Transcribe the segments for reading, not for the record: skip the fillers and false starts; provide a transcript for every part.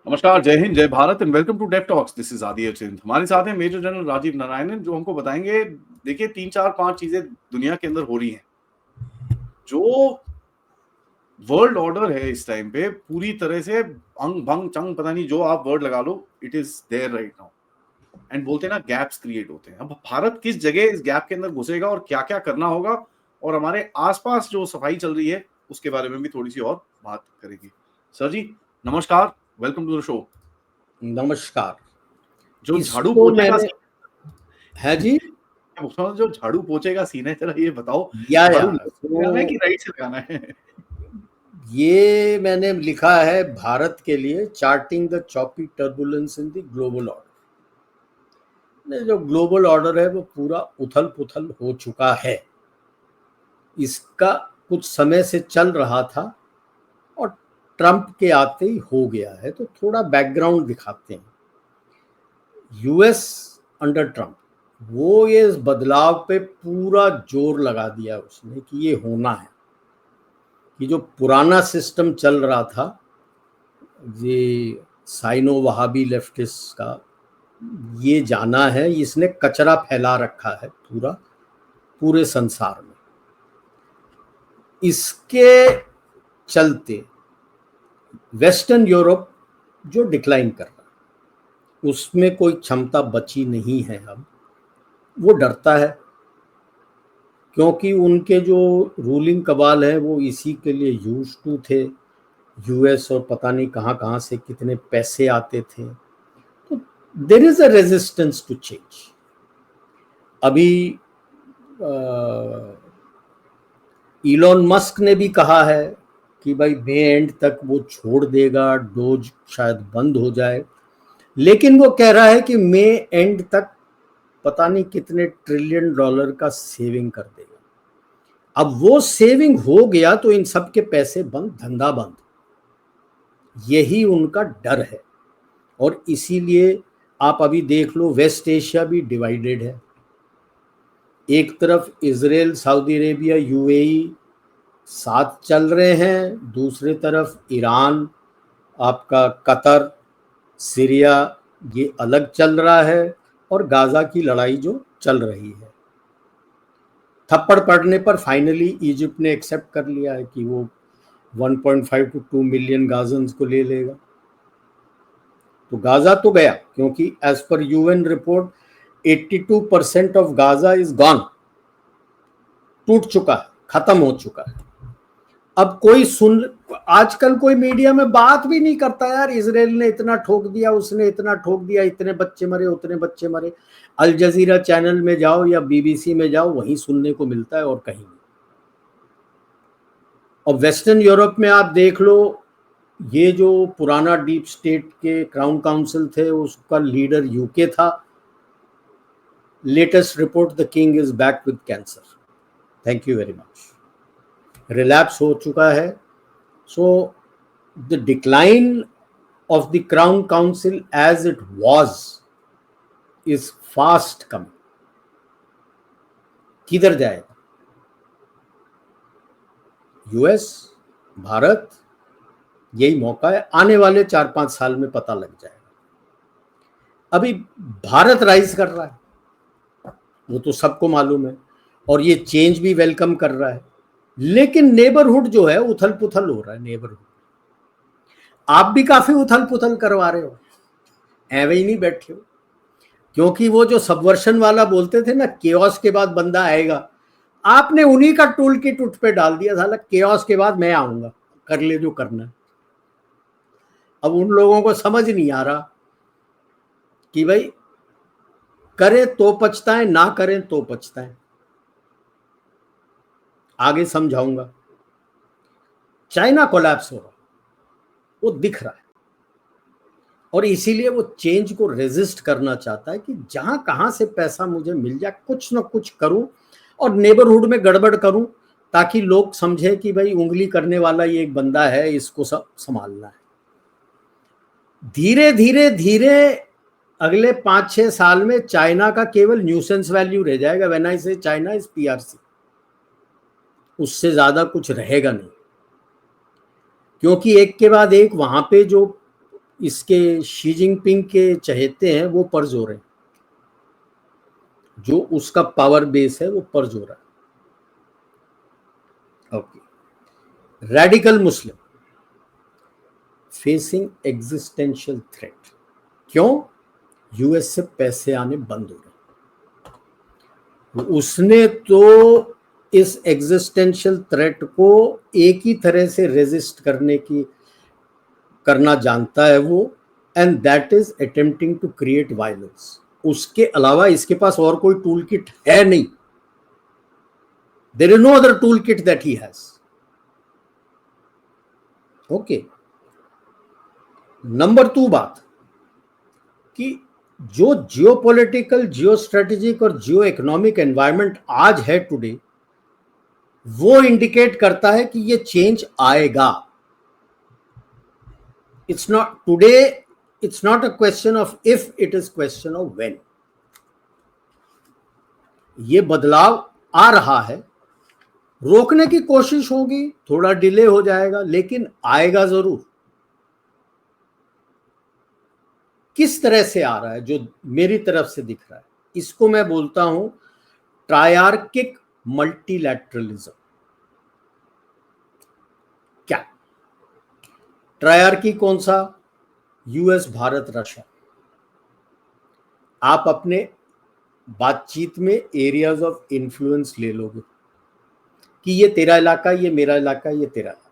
नमस्कार, जय हिंद, जय Bharat and welcome to Def Talks. This is Aadi Chint. हमारे साथ हैं मेजर जनरल राजीव नारायणन जो हमको बताएंगे। देखिए 3 4 5 चीजें दुनिया के अंदर हो रही हैं। जो वर्ल्ड ऑर्डर है इस टाइम पे पूरी तरह से अंग भंग चंग पता नहीं जो आप वर्ड लगा लो, it is there right now. And बोलते हैं ना गैप्स क्रिएट होते हैं। अब भारत किस जगह इस गैप के अंदर घुसेगा और क्या क्या करना होगा, और हमारे आसपास जो सफाई चल रही है उसके बारे में भी थोड़ी सी और बात करेंगे। सर जी नमस्कार, वेलकम टू द शो। नमस्कार। जो झाड़ू इसको पोछे का मैंने है जी जो झाड़ू पोछे का सीन है, जरा ये बताओ, या झाड़ू लेफ्ट से लगाना है तो कि राइट से लगाना है? ये मैंने लिखा है भारत के लिए charting the choppy turbulence in the global order. जो ग्लोबल ऑर्डर है वो पूरा उथल पुथल हो चुका है। इसका कुछ समय से चल रहा था और ट्रंप के आते ही हो गया है। तो थोड़ा बैकग्राउंड दिखाते हैं। यूएस अंडर ट्रंप वो ये इस बदलाव पे पूरा जोर लगा दिया उसने कि ये होना है, कि जो पुराना सिस्टम चल रहा था ये साइनो वहाबी लेफ्टिस्ट का, ये जाना है। इसने कचरा फैला रखा है पूरे संसार में। इसके चलते वेस्टर्न यूरोप जो डिक्लाइन कर रहा है, उसमें कोई क्षमता बची नहीं है। अब वो डरता है क्योंकि उनके जो रूलिंग कबाल है वो इसी के लिए यूज टू थे। यूएस और पता नहीं कहाँ कहाँ से कितने पैसे आते थे। तो there is a resistance to change. अभी इलॉन मस्क ने भी कहा है कि भाई मई एंड तक वो छोड़ देगा, डोज शायद बंद हो जाए। लेकिन वो कह रहा है कि मई एंड तक पता नहीं कितने ट्रिलियन डॉलर का सेविंग कर देगा। अब वो सेविंग हो गया तो इन सब के पैसे बंद, धंधा बंद। यही उनका डर है। और इसीलिए आप अभी देख लो, वेस्ट एशिया भी डिवाइडेड है। एक तरफ इजराइल, सऊदी अरेबिया, यूएई साथ चल रहे हैं, दूसरी तरफ ईरान, आपका कतर, सीरिया, ये अलग चल रहा है। और गाजा की लड़ाई जो चल रही है, थप्पड़ पड़ने पर फाइनली इजिप्ट ने एक्सेप्ट कर लिया है कि वो 1.5 to 2 मिलियन गाजन्स को ले लेगा। तो गाजा तो गया, क्योंकि एज पर UN report 82% of Gaza is gone, टूट चुका है, खत्म हो चुका है। अब आजकल कोई मीडिया में बात भी नहीं करता यार, इजराइल ने इतना ठोक दिया, उसने इतना ठोक दिया, इतने बच्चे मरे, उतने बच्चे मरे। अल जजीरा चैनल में जाओ या बीबीसी में जाओ, वहीं सुनने को मिलता है और कहीं नहीं। और वेस्टर्न यूरोप में आप देख लो, ये जो पुराना डीप स्टेट के क्राउन काउंसिल थे उसका लीडर यूके था। Latest report, the king is back with cancer, thank you very much, relapse हो चुका है। So the decline of the crown council as it was is fast coming. किधर जाएगा US, Bharat? यही मौका है, आने वाले 4-5 साल में पता लग जाएगा। अभी भारत राइज कर रहा है, वो तो सबको मालूम है, और ये चेंज भी वेलकम कर रहा है। लेकिन नेबरहुड जो है उथल पुथल हो रहा है। नेबरहुड आप भी काफी उथल पुथल करवा रहे हो, ऐवे ही नहीं बैठे हो। क्योंकि वो जो सबवर्शन वाला बोलते थे ना, केओस के बाद बंदा आएगा, आपने उन्हीं का टूल किट उठ पे डाल दिया। साला केओस के बाद मैं आऊंगा, कर ले जो करना है। अब उन लोगों को समझ नहीं आ रहा कि भाई करें तो पछताएं, ना करें तो पछताएं। आगे समझाऊंगा। चाइना कोलैप्स हो रहा, वो दिख रहा है, और इसीलिए वो चेंज को रेजिस्ट करना चाहता है कि जहां कहां से पैसा मुझे मिल जाए, कुछ ना कुछ करूं और नेबरहुड में गड़बड़ करूं, ताकि लोग समझे कि भाई उंगली करने वाला ये एक बंदा है, इसको सब संभालना है। धीरे धीरे धीरे अगले 5-6 साल में चाइना का केवल न्यूसेंस वैल्यू रह जाएगा। व्हेन आई से चाइना इज पीआरसी, उससे ज्यादा कुछ रहेगा नहीं। क्योंकि एक के बाद एक वहां पे जो इसके शी जिनपिंग के चहेते हैं वो पर्ज हो रहे हैं, जो उसका पावर बेस है वो पर्ज हो रहा है। ओके, रेडिकल मुस्लिम फेसिंग एग्जिस्टेंशियल थ्रेट। क्यों? यूएस से पैसे आने बंद हो रहे। उसने तो इस एग्जिस्टेंशियल थ्रेट को एक ही तरह से रेजिस्ट करना जानता है वो, and that is attempting to create violence. उसके अलावा इसके पास और कोई टूल किट है नहीं। There is no other tool kit that he has. Okay, number 2 बात कि जो जियोपॉलिटिकल, जियो स्ट्रेटेजिक और जियो इकोनॉमिक एनवायरनमेंट आज है टुडे, वो इंडिकेट करता है कि ये चेंज आएगा। It's not today, it's not a question of if, it is question of when. ये बदलाव आ रहा है, रोकने की कोशिश होगी, थोड़ा डिले हो जाएगा, लेकिन आएगा जरूर। किस तरह से आ रहा है? जो मेरी तरफ से दिख रहा है, इसको मैं बोलता हूं ट्रायर्किक मल्टीलैटरलिज्म। क्या ट्रायर्की? कौन सा? US, Bharat, Russia. आप अपने बातचीत में एरियाज ऑफ इन्फ्लुएंस ले लोगे कि ये तेरा इलाका, ये मेरा इलाका, ये तेरा इलाका।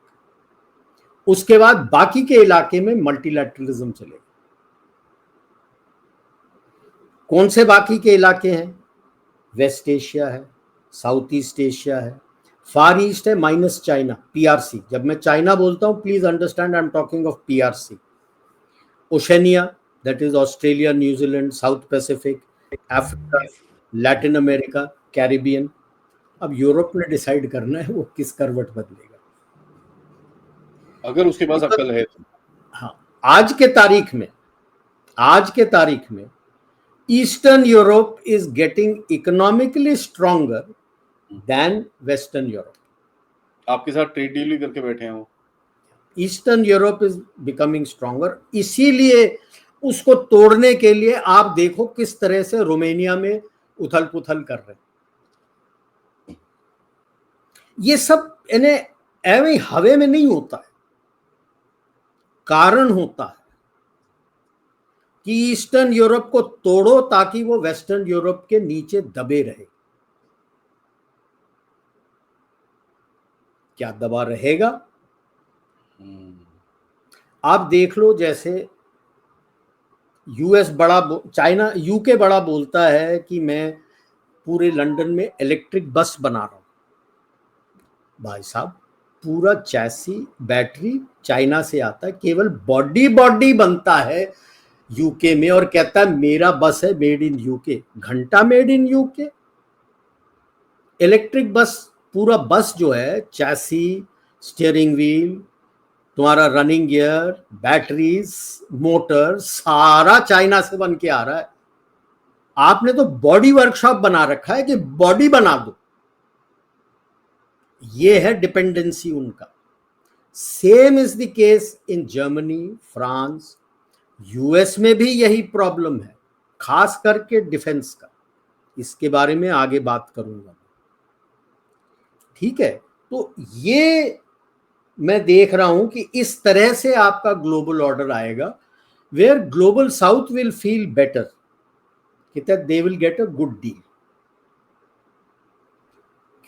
उसके बाद बाकी के इलाके में मल्टीलैटरलिज्म चलेगा। कौन से बाकी के इलाके हैं? वेस्ट एशिया है, साउथ ईस्ट एशिया है, फार ईस्ट है माइनस चाइना, पीआरसी। जब मैं चाइना बोलता हूं, please understand I am talking of PRC. Oceania, that is Australia, New Zealand, south Pacific, Africa, Latin America, Caribbean. अब यूरोप ने डिसाइड करना है वो किस करवट बदलेगा, अगर उसके पास अक्ल है तो। हाँ, आज के तारीख में eastern Europe is getting economically stronger than western Europe. आपके साथ ट्रेड डील भी करके बैठे हैं वो। Eastern Europe is becoming stronger, इसीलिए उसको तोड़ने के लिए आप देखो किस तरह से रोमानिया में उथल पुथल कर रहे हैं। ये सब एवं हवे में नहीं होता है, कारण होता है कि ईस्टर्न यूरोप को तोड़ो ताकि वो वेस्टर्न यूरोप के नीचे दबे रहे। क्या दबा रहेगा? आप देख लो, जैसे यूएस चाइना, यूके बड़ा बोलता है कि मैं पूरे लंदन में इलेक्ट्रिक बस बना रहा हूं। भाई साहब, पूरा चैसी, बैटरी चाइना से आता है, केवल बॉडी बनता है यूके में, और कहता है मेरा बस है मेड इन यूके। घंटा made in UK. Electric bus, पूरा बस जो है, चैसी, स्टीयरिंग व्हील, तुम्हारा रनिंग गियर, बैटरीज, मोटर, सारा चाइना से बन के आ रहा है। आपने तो बॉडी वर्कशॉप बना रखा है कि बॉडी बना दो। ये है डिपेंडेंसी उनका। Same is the case in Germany, France, US में भी यही प्रॉब्लम है, खास करके डिफेंस का। इसके बारे में आगे बात करूंगा, ठीक है? तो ये मैं देख रहा हूं कि इस तरह से आपका ग्लोबल ऑर्डर आएगा, where global south will feel better, कि they will get a good deal.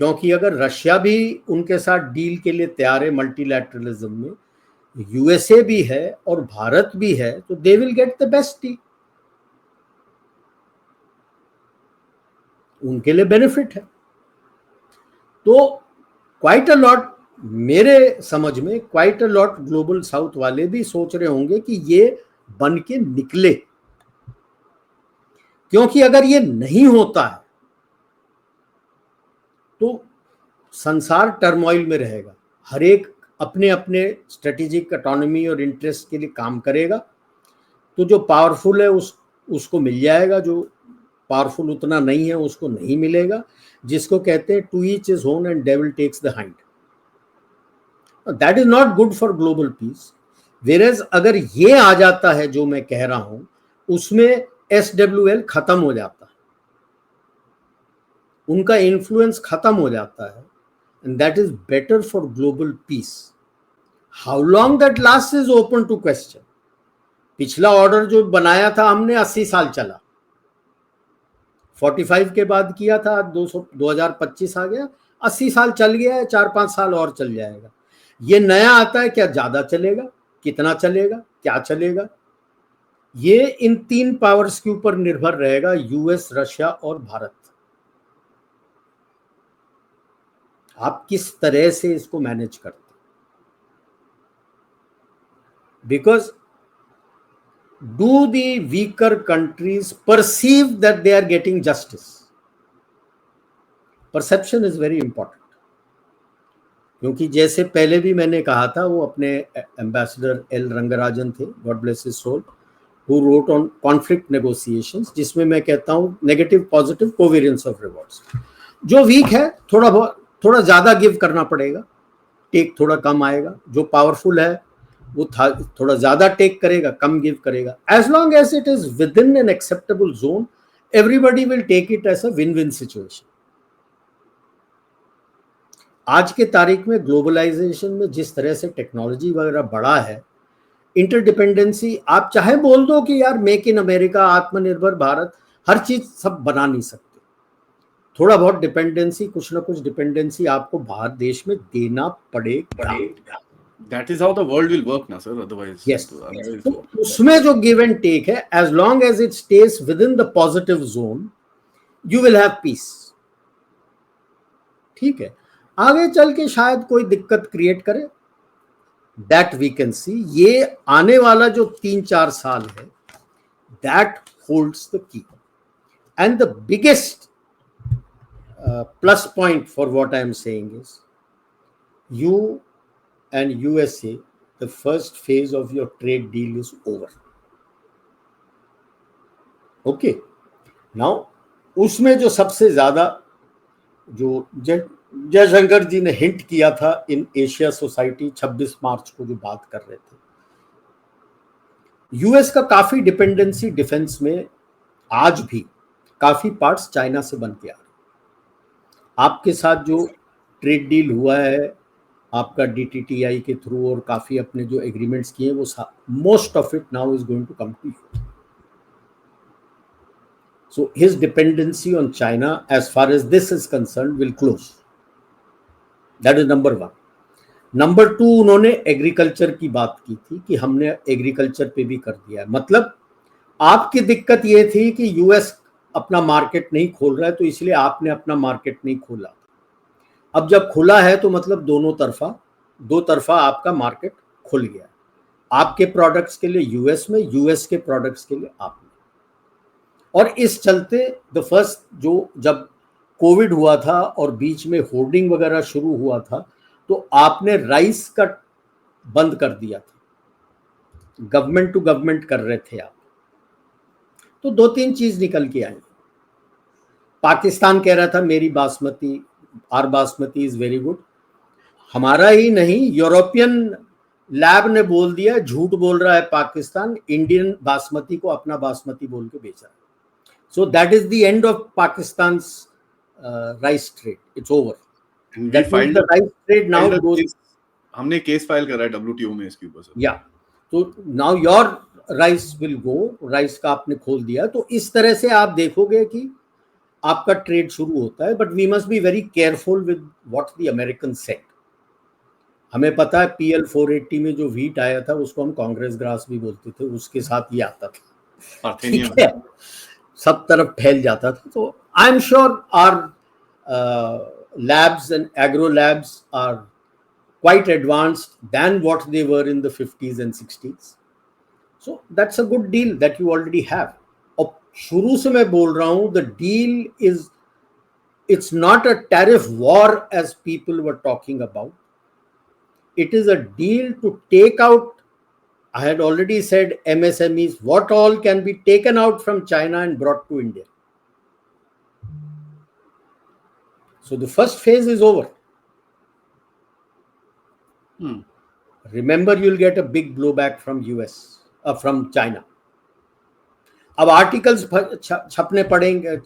क्योंकि अगर रशिया भी उनके साथ डील के लिए तैयार है मल्टीलैटरलिज्म में, यूएसए भी है और भारत भी है, तो they will get the best deal. उनके लिए बेनिफिट है। तो क्वाइट अ लॉट, मेरे समझ में quite a lot global south वाले भी सोच रहे होंगे कि ये बन के निकले, क्योंकि अगर ये नहीं होता है तो संसार टर्मोइल में रहेगा। हर एक अपने अपने स्ट्रेटेजिक ऑटोनॉमी और इंटरेस्ट के लिए काम करेगा। तो जो पावरफुल है उसको मिल जाएगा, जो पावरफुल उतना नहीं है उसको नहीं मिलेगा। जिसको कहते हैं to each his own and devil takes the hind. That is not good for global peace. Whereas अगर ये आ जाता है जो मैं कह रहा हूं, उसमें SWL खत्म हो जाता है, उनका इन्फ्लुएंस खत्म हो जाता है, and that is better for global peace. How long that last is open to question. पिछला ऑर्डर जो बनाया था हमने 80 साल चला, 45 के बाद किया था, 2025 आ गया, 80 साल चल गया है, 4-5 साल और चल जाएगा। ये नया आता है, क्या ज्यादा चलेगा, कितना चलेगा, क्या चलेगा, ये इन 3 पावर्स के ऊपर निर्भर रहेगा, यूएस, रशिया और भारत। आप किस तरह से इसको मैनेज करते, because do the weaker countries perceive that they are getting justice? Perception is very important. क्योंकि जैसे पहले भी मैंने कहा था, वो अपने एम्बेसडर एल रंगराजन थे, God bless his soul, who wrote on conflict negotiations, जिसमें मैं कहता हूं negative positive covariance of rewards. जो वीक है थोड़ा ज्यादा गिव करना पड़ेगा, टेक थोड़ा कम आएगा। जो पावरफुल है वो थोड़ा ज्यादा टेक करेगा, कम गिव करेगा। As long as it is within an acceptable zone, everybody will take it as a win win situation. आज के तारीख में ग्लोबलाइजेशन में जिस तरह से टेक्नोलॉजी वगैरह बढ़ा है, इंटरडिपेंडेंसी, आप चाहे बोल दो कि यार मेक इन अमेरिका, आत्मनिर्भर भारत, हर चीज सब बना नहीं सकते। थोड़ा बहुत डिपेंडेंसी, कुछ ना कुछ डिपेंडेंसी आपको बाहर देश में देना पड़ेगा। That is how the world will work now, sir. Otherwise, yes. तो उसमें जो गिव एंड टेक है, as long as it stays within the positive zone, you will have peace. ठीक है, आगे चल के शायद कोई दिक्कत क्रिएट करे, दैट वी कैन सी। ये आने वाला जो 3-4 साल है, that holds the key. And the biggest plus point for what I am saying is, you and USA, the first phase of your trade deal is over. Okay, now उसमें जो सबसे ज्यादा जो जयशंकर जी ने हिंट किया था इन एशिया सोसाइटी 26 मार्च को जो बात कर रहे थे, यूएस का काफी डिपेंडेंसी डिफेंस में आज भी काफी पार्ट्स चाइना से बन के आ रहे। आपके साथ जो ट्रेड डील हुआ है आपका DTTI के थ्रू, और काफी अपने जो एग्रीमेंट्स किए, वो most of it now is going to come to you. So his dependency on China as far as this is concern will close. That is number 1। Number 2, उन्होंने एग्रीकल्चर की बात की थी कि हमने एग्रीकल्चर पे भी कर दिया है। मतलब आपकी दिक्कत ये थी कि यूएस अपना मार्केट नहीं खोल रहा है, तो इसलिए आपने अपना मार्केट नहीं खोला। अब जब खुला है तो मतलब दो तरफा आपका मार्केट खुल गया, आपके प्रोडक्ट्स के लिए यूएस में, यूएस के प्रोडक्ट्स के लिए आप में। और इस चलते द फर्स्ट जो जब कोविड हुआ था और बीच में होर्डिंग वगैरह शुरू हुआ था, तो आपने राइस का बंद कर दिया था, गवर्नमेंट टू गवर्नमेंट कर रहे थे आप। तो 2-3 चीज निकल के आई। पाकिस्तान कह रहा था मेरी basmati, our basmati is very good. हमारा ही नहीं, यूरोपियन लैब ने बोल दिया, झूठ बोल रहा है पाकिस्तान, इंडियन बासमती को अपना बासमती बोल के बेचा है। So that is the end of Pakistan rice trade, it's over. That means the rice trade now goes. हमने केस फाइल करा है WTO में इसके ऊपर सर। या तो now your rice will go, rice का आपने खोल दिया। तो इस तरह से आप देखोगे कि आपका ट्रेड शुरू होता है। But we must be very careful with what the American said. हमें पता है PL 480 में जो व्हीट आया था उसको हम कांग्रेस ग्रास भी बोलते थे, उसके साथ ये आता था, ठीक है, सब तरफ फैल जाता था। तो I am sure our labs and agro labs are quite advanced than what they were in the 50s and 60s. So that's a good deal that you already have. और शुरू से मैं बोल रहा हूं, the deal is, it's not a tariff war as people were talking about. It is a deal to take out, I had already said, MSMEs, what all can be taken out from China and brought to India. So the first phase is over. Remember you will get a big blow back from US, from China. अब articles छपने पड़ेंगे,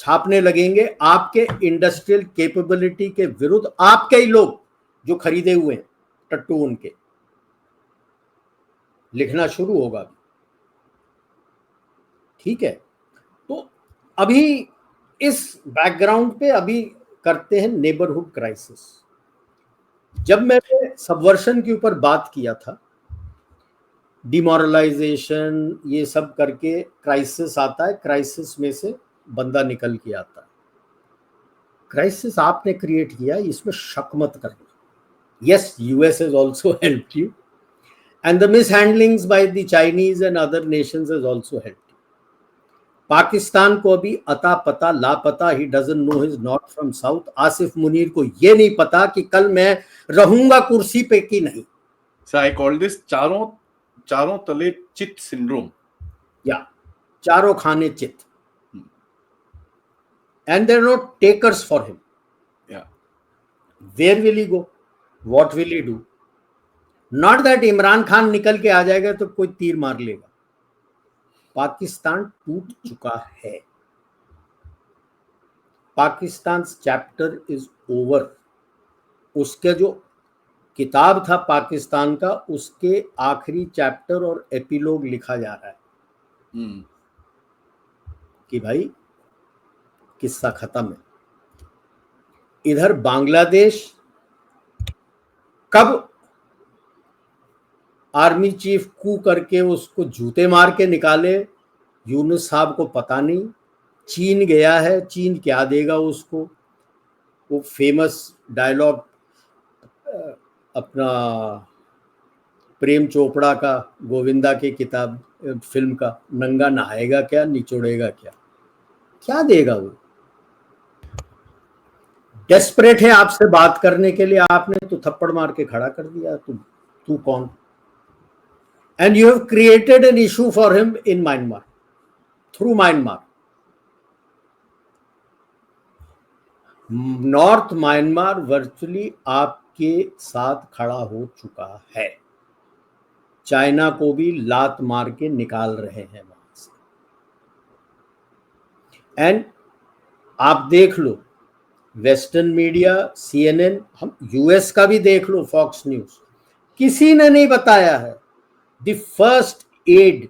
छापने लगेंगे आपके industrial capability के विरुद्ध, आपके ही लोग जो खरीदे हुए हैं टट्टू उनके, लिखना शुरू होगा। ठीक है, तो अभी इस बैकग्राउंड पे अभी करते हैं नेबरहुड क्राइसिस। जब मैंने सबवर्शन के ऊपर बात किया था, डिमोरलाइजेशन ये सब करके क्राइसिस आता है, क्राइसिस में से बंदा निकल के आता है। क्राइसिस आपने क्रिएट किया, इसमें शक मत करना। Yes, US has also helped you and the mishandlings by the Chinese and other nations has also helped. Pakistan को अभी अता पता लापता, he doesn't know his north from south. Asif Munir को ये नहीं पता कि कल मैं रहूंगा कुर्सी पे कि नहीं। So I call this चारों तले चित सिंड्रोम, या चारों खाने चित, and they're not takers for him. yeah, Where will he go? What will he do? Not that Imran Khan निकल के आ जाएगा तो कोई तीर मार लेगा। पाकिस्तान टूट चुका है, पाकिस्तान चैप्टर इज ओवर। उसके जो किताब था पाकिस्तान का, उसके आखिरी चैप्टर और एपिलॉग लिखा जा रहा है कि भाई किस्सा खत्म है। इधर बांग्लादेश कब आर्मी चीफ कू करके उसको जूते मार के निकाले, यूनुस साहब को पता नहीं। चीन गया है, चीन क्या देगा उसको। वो फेमस डायलॉग अपना प्रेम चोपड़ा का, गोविंदा की किताब फिल्म का, नंगा नहाएगा क्या निचोड़ेगा क्या, क्या देगा वो। डेस्परेट है आपसे बात करने के लिए, आपने तो थप्पड़ मार के खड़ा कर दिया। तू कौन? And you have created an issue for him in Myanmar, through Myanmar. North Myanmar virtually आपके साथ खड़ा हो चुका है। चाइना को भी लात मार के निकाल रहे हैं वहां से। एंड आप देख लो वेस्टर्न मीडिया, CNN, हम यूएस का भी देख लो, फॉक्स न्यूज, किसी ने नहीं बताया है the first aid,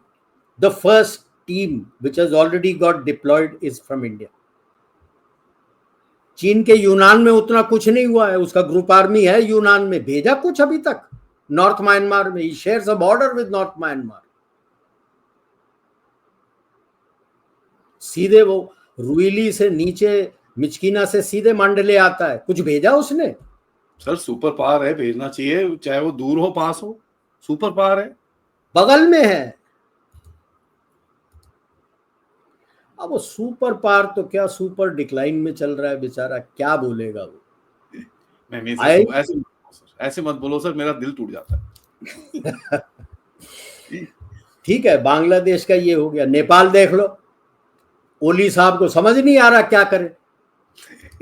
the first team which has already got deployed is from India. चीन के यूनान में उतना कुछ नहीं हुआ है, उसका ग्रुप आर्मी है यूनान में, भेजा कुछ अभी तक नॉर्थ म्यांमार में। He shares a border with north Myanmar. सीधे वो रुइली से नीचे मिचकीना से सीधे मांडले आता है, कुछ भेजा उसने? सर सुपर पावर है, भेजना चाहिए, चाहे वो दूर हो पास हो, सुपर पावर है, बगल में है। अब वो सुपर पावर तो क्या, सुपर डिक्लाइन में चल रहा है बेचारा, क्या बोलेगा वो। ऐसे मत बोलो सर, मेरा दिल टूट जाता है। ठीक है, बांग्लादेश का ये हो गया। नेपाल देख लो, ओली साहब को समझ नहीं आ रहा क्या करे।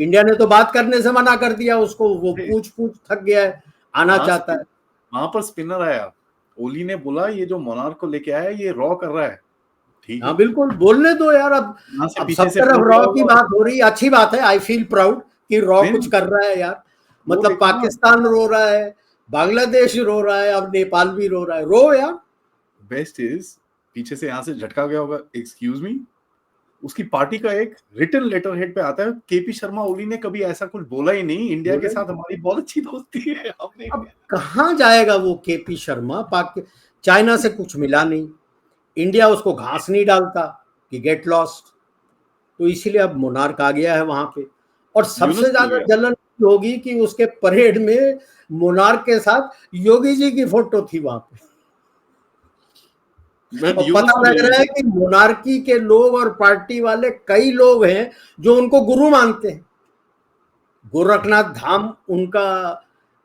इंडिया ने तो बात करने से मना कर दिया उसको, वो पूछ थक गया है, आना चाहता है। वहां पर स्पिनर आया, ओली ने बोला ये जो मोनार्क को लेके आया ये रॉ कर रहा है। ठीक है, हाँ बिल्कुल, बोलने दो यार। अब सब तरफ रॉ की बात हो रही है, अच्छी बात है। आई फील प्राउड कि रॉ कुछ कर रहा है यार। मतलब पाकिस्तान रो रहा है, बांग्लादेश रो रहा है, अब नेपाल भी रो रहा है। रो यार। बेस्ट इज पीछे से यहाँ से झटका गया होगा, एक्सक्यूज मी, उसकी पार्टी का एक रिटन लेटर हेड पे आता है, केपी शर्मा ओली ने कभी ऐसा कुछ बोला ही नहीं, इंडिया के साथ हमारी बहुत अच्छी दोस्ती है। अब कहाँ जाएगा वो केपी शर्मा? चाइना से कुछ मिला नहीं, इंडिया उसको घास नहीं डालता कि गेट लॉस्ट, तो इसीलिए अब मोनार्क आ गया है वहां पे। और सबसे ज्यादा जलन होगी कि उसके परेड में मोनार्क के साथ योगी जी की फोटो थी वहां पे। पता लग रहा है कि मोनार्की के लोग और पार्टी वाले कई लोग हैं जो उनको गुरु मानते हैं। गोरखनाथ धाम उनका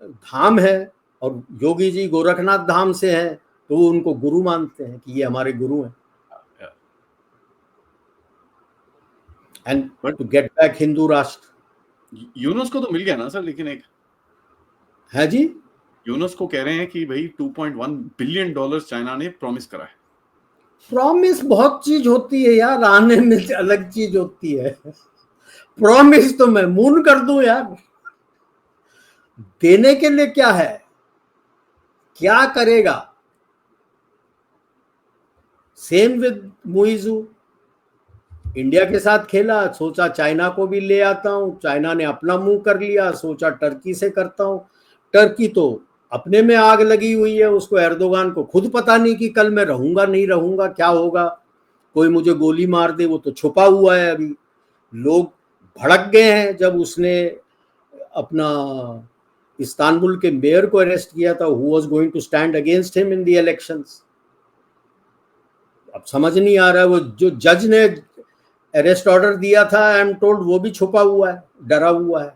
धाम है और योगी जी गोरखनाथ धाम से हैं, तो वो उनको गुरु मानते हैं कि ये हमारे गुरु हैं। And to get back Hindu Rashtra, Yunus को तो मिल गया ना सर, लेकिन एक है जी, यूनुस को कह रहे हैं कि भाई $2.1 बिलियन चाइना ने प्रॉमिस करा है। प्रॉमिस बहुत चीज होती है यार, आने में अलग चीज होती है। प्रॉमिस तो मैं मून कर दूं यार, देने के लिए क्या है, क्या करेगा। सेम विद मुइजू, इंडिया के साथ खेला, सोचा चाइना को भी ले आता हूं, चाइना ने अपना मुंह कर लिया, सोचा टर्की से करता हूं। टर्की तो अपने में आग लगी हुई है, उसको एर्दोगान को खुद पता नहीं कि कल मैं रहूंगा नहीं रहूंगा, क्या होगा, कोई मुझे गोली मार दे, वो तो छुपा हुआ है अभी। लोग भड़क गए हैं जब उसने अपना इस्तांबुल के मेयर को अरेस्ट किया था, who was going to stand against him in the elections. अब समझ नहीं आ रहा है, वो जो जज ने अरेस्ट ऑर्डर दिया था, आई एम टोल्ड वो भी छुपा हुआ है, डरा हुआ है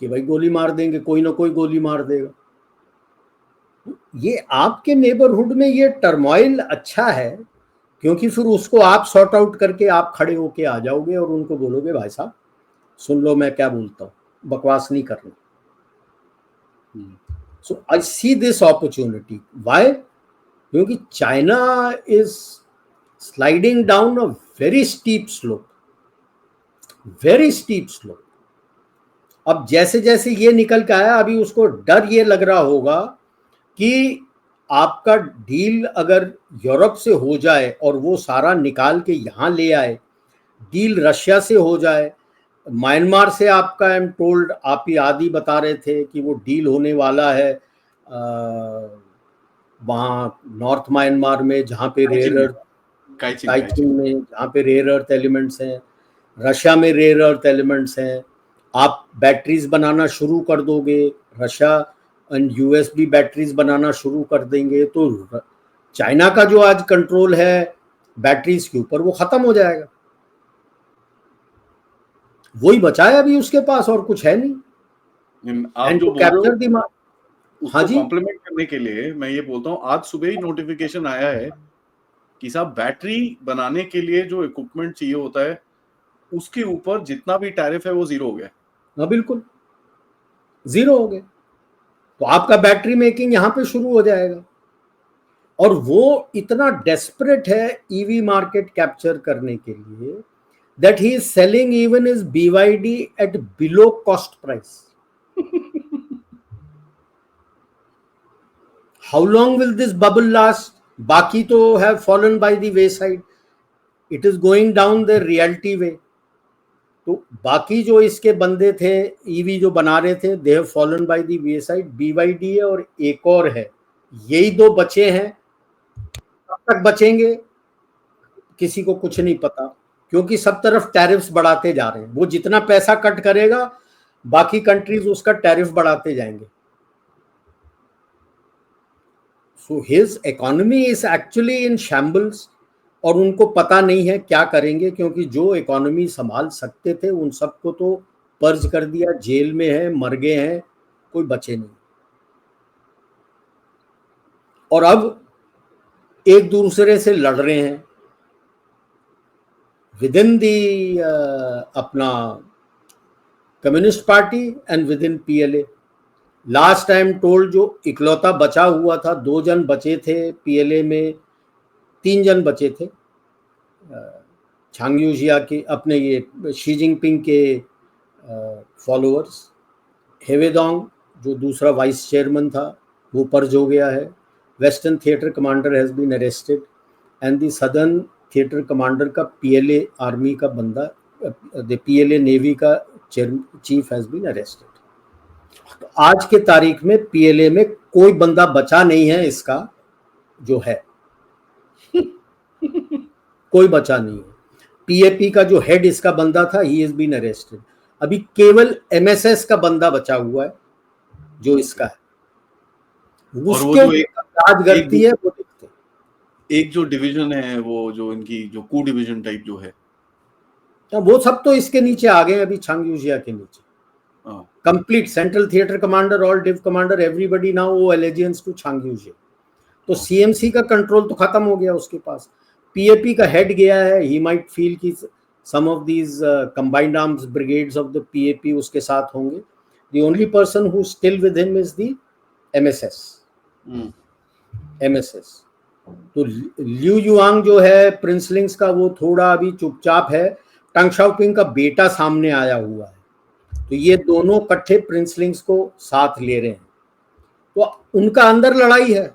कि भाई गोली मार देंगे, कोई ना कोई गोली मार देगा। ये आपके नेबरहुड में ये टर्मोइल अच्छा है, क्योंकि फिर उसको आप सॉर्ट आउट करके आप खड़े होके आ जाओगे और उनको बोलोगे भाई साहब सुन लो मैं क्या बोलता हूँ, बकवास नहीं करना। सो आई सी दिस अपॉर्चुनिटी। व्हाई? क्योंकि China is sliding down a very steep slope, very steep slope. अब जैसे जैसे ये निकल के आया, अभी उसको डर ये लग रहा होगा कि आपका डील अगर यूरोप से हो जाए और वो सारा निकाल के यहाँ ले आए, डील रशिया से हो जाए, म्यांमार से आपका आई एम टोल्ड, आप ही आदि बता रहे थे कि वो डील होने वाला है वहाँ नॉर्थ म्यांमार में, जहाँ पे रेयर अर्थ, काइचिन में जहाँ पे रेयर अर्थ एलिमेंट्स हैं, रशिया में रेयर अर्थ एलिमेंट्स हैं। आप बैटरीज बनाना शुरू कर दोगे, रशिया एंड यूएस भी बैटरीज बनाना शुरू कर देंगे, तो चाइना का जो आज कंट्रोल है बैटरीज के ऊपर वो खत्म हो जाएगा। वही बचा है अभी उसके पास, और कुछ है नहीं। आप जो बोल रहे हो हाँ उसको जी, कॉम्प्लीमेंट करने के लिए मैं ये बोलता हूँ, आज सुबह ही नोटिफिकेशन आया है कि साहब बैटरी बनाने के लिए जो इक्विपमेंट चाहिए होता है उसके ऊपर जितना भी टैरिफ है वो जीरो हो गया। हाँ बिल्कुल जीरो हो गया, तो आपका बैटरी मेकिंग यहाँ पे शुरू हो जाएगा। और वो इतना डेस्परेट है ईवी मार्केट कैप्चर करने के लिए that he is selling even his BYD at below cost price. How long will this bubble last? बाकी तो have fallen by the wayside. It is going down the reality way. तो बाकी जो इसके बंदे थे ईवी जो बना रहे थे, they have fallen by the wayside. BYD है और एक और है, यही दो बचे हैं। कब तक बचेंगे किसी को कुछ नहीं पता, क्योंकि सब तरफ टैरिफ्स बढ़ाते जा रहे हैं। वो जितना पैसा कट करेगा बाकी कंट्रीज उसका टैरिफ बढ़ाते जाएंगे। So his economy is actually in shambles, और उनको पता नहीं है क्या करेंगे, क्योंकि जो इकोनॉमी संभाल सकते थे उन सबको तो पर्ज कर दिया, जेल में है, मर गए हैं, कोई बचे नहीं। और अब एक दूसरे से लड़ रहे हैं विद इन दी अपना communist party and with in PLA। Last time told जो इकलौता बचा हुआ था, 2 जन बचे थे PLA में, 3 जन बचे थे छांग यूजिया के, अपने ये शी जिनपिंग के फॉलोअर्स। हेवेडोंग जो दूसरा वाइस चेयरमैन था वो पर्ज हो गया है। Western theatre commander has been arrested and the southern theatre commander का PLA आर्मी का बंदा, द PLA नेवी का चीफ हैज बीन अरेस्टेड। तो आज के तारीख में PLA में कोई बंदा बचा नहीं है इसका जो है कोई बचा नहीं है। PAP का जो हेड इसका बंदा था, ही हैज बीन अरेस्टेड। अभी केवल MSS का बंदा बचा हुआ है जो इसका है, उसके राज करती है वो देखते। एक जो डिवीजन है वो जो इनकी जो कू डिवीजन टाइप जो है, वो सब तो इसके नीचे आ गए अभी, छांग यूजिया के नीचे। Complete central theatre commander, all div commander, everybody now वो एलिजियंस टू छांग यूजिया। तो CMC का कंट्रोल तो खत्म हो गया उसके पास। PAP का हेड गया है, ही माइट फील कि some of these combined arms brigades of the PAP उसके साथ होंगे, The only person who's still with him is the MSS. MSS. तो ल्यू युआंग जो है प्रिंसलिंग्स का, वो थोड़ा अभी चुपचाप है. टंग शाओपिंग का बेटा सामने आया हुआ है, तो ये दोनों इकट्ठे प्रिंसलिंग्स को साथ ले रहे हैं. तो उनका अंदर लड़ाई है.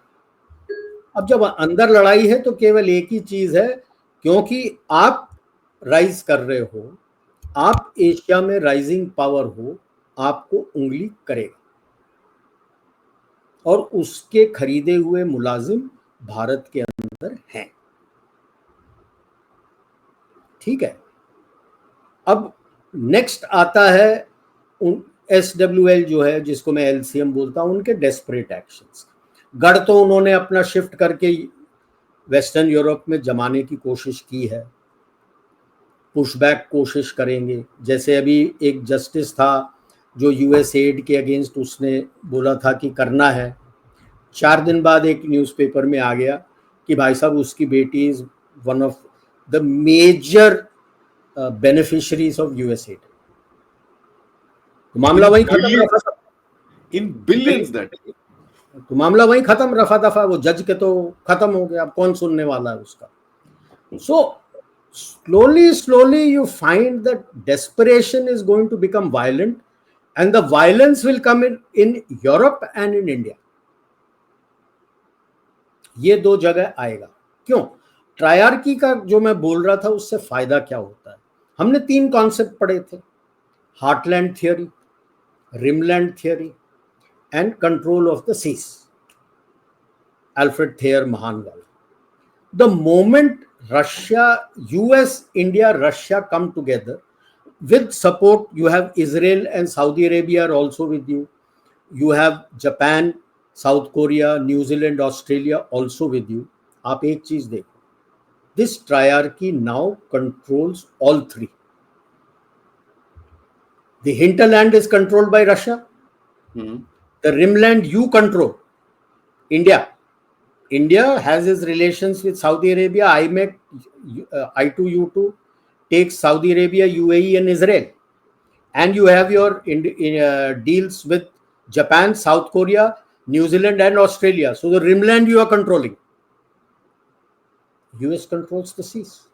अब जब अंदर लड़ाई है तो केवल एक ही चीज है, क्योंकि आप राइज कर रहे हो, आप एशिया में राइजिंग पावर हो, आपको उंगली करेगा. और उसके खरीदे हुए मुलाजिम भारत के अंदर हैं. ठीक है. अब नेक्स्ट आता है SWL जो है, जिसको मैं LCM बोलता हूं, उनके डेस्परेट एक्शंस. गढ़ तो उन्होंने अपना शिफ्ट करके वेस्टर्न यूरोप में जमाने की कोशिश की है, पुशबैक कोशिश करेंगे. जैसे अभी एक जस्टिस था जो USAID के अगेंस्ट उसने बोला था कि करना है. 4 दिन बाद एक न्यूज़पेपर में आ गया कि भाई साहब उसकी बेटी is one of the major beneficiaries of USAID. तो मामला वहीं खत्म. In billions that. तो मामला वहीं खत्म, रफा दफा. वो जज के तो खत्म हो गया, अब कौन सुनने वाला है उसका. सो slowly you find that desperation is going to become violent, and the violence will come in Europe and in India. ये दो जगह आएगा. क्यों? ट्रायर्की का जो मैं बोल रहा था, उससे फायदा क्या होता है. हमने 3 कॉन्सेप्ट पढ़े थे: heartland theory, rimland theory and control of the seas. Alfred Thayer Mahan वाला. The moment Russia, US, India, Russia come together with support, you have Israel and Saudi Arabia are also with you. You have Japan, South Korea, New Zealand, Australia also with you. आप एक चीज देखो, this triarchy now controls all 3. The hinterland is controlled by Russia. The rimland you control, India. India has its relations with Saudi Arabia. IMEC, I2U2 takes Saudi Arabia, UAE and Israel. And you have your deals with Japan, South Korea, New Zealand and Australia. So the rimland you are controlling. US controls the seas.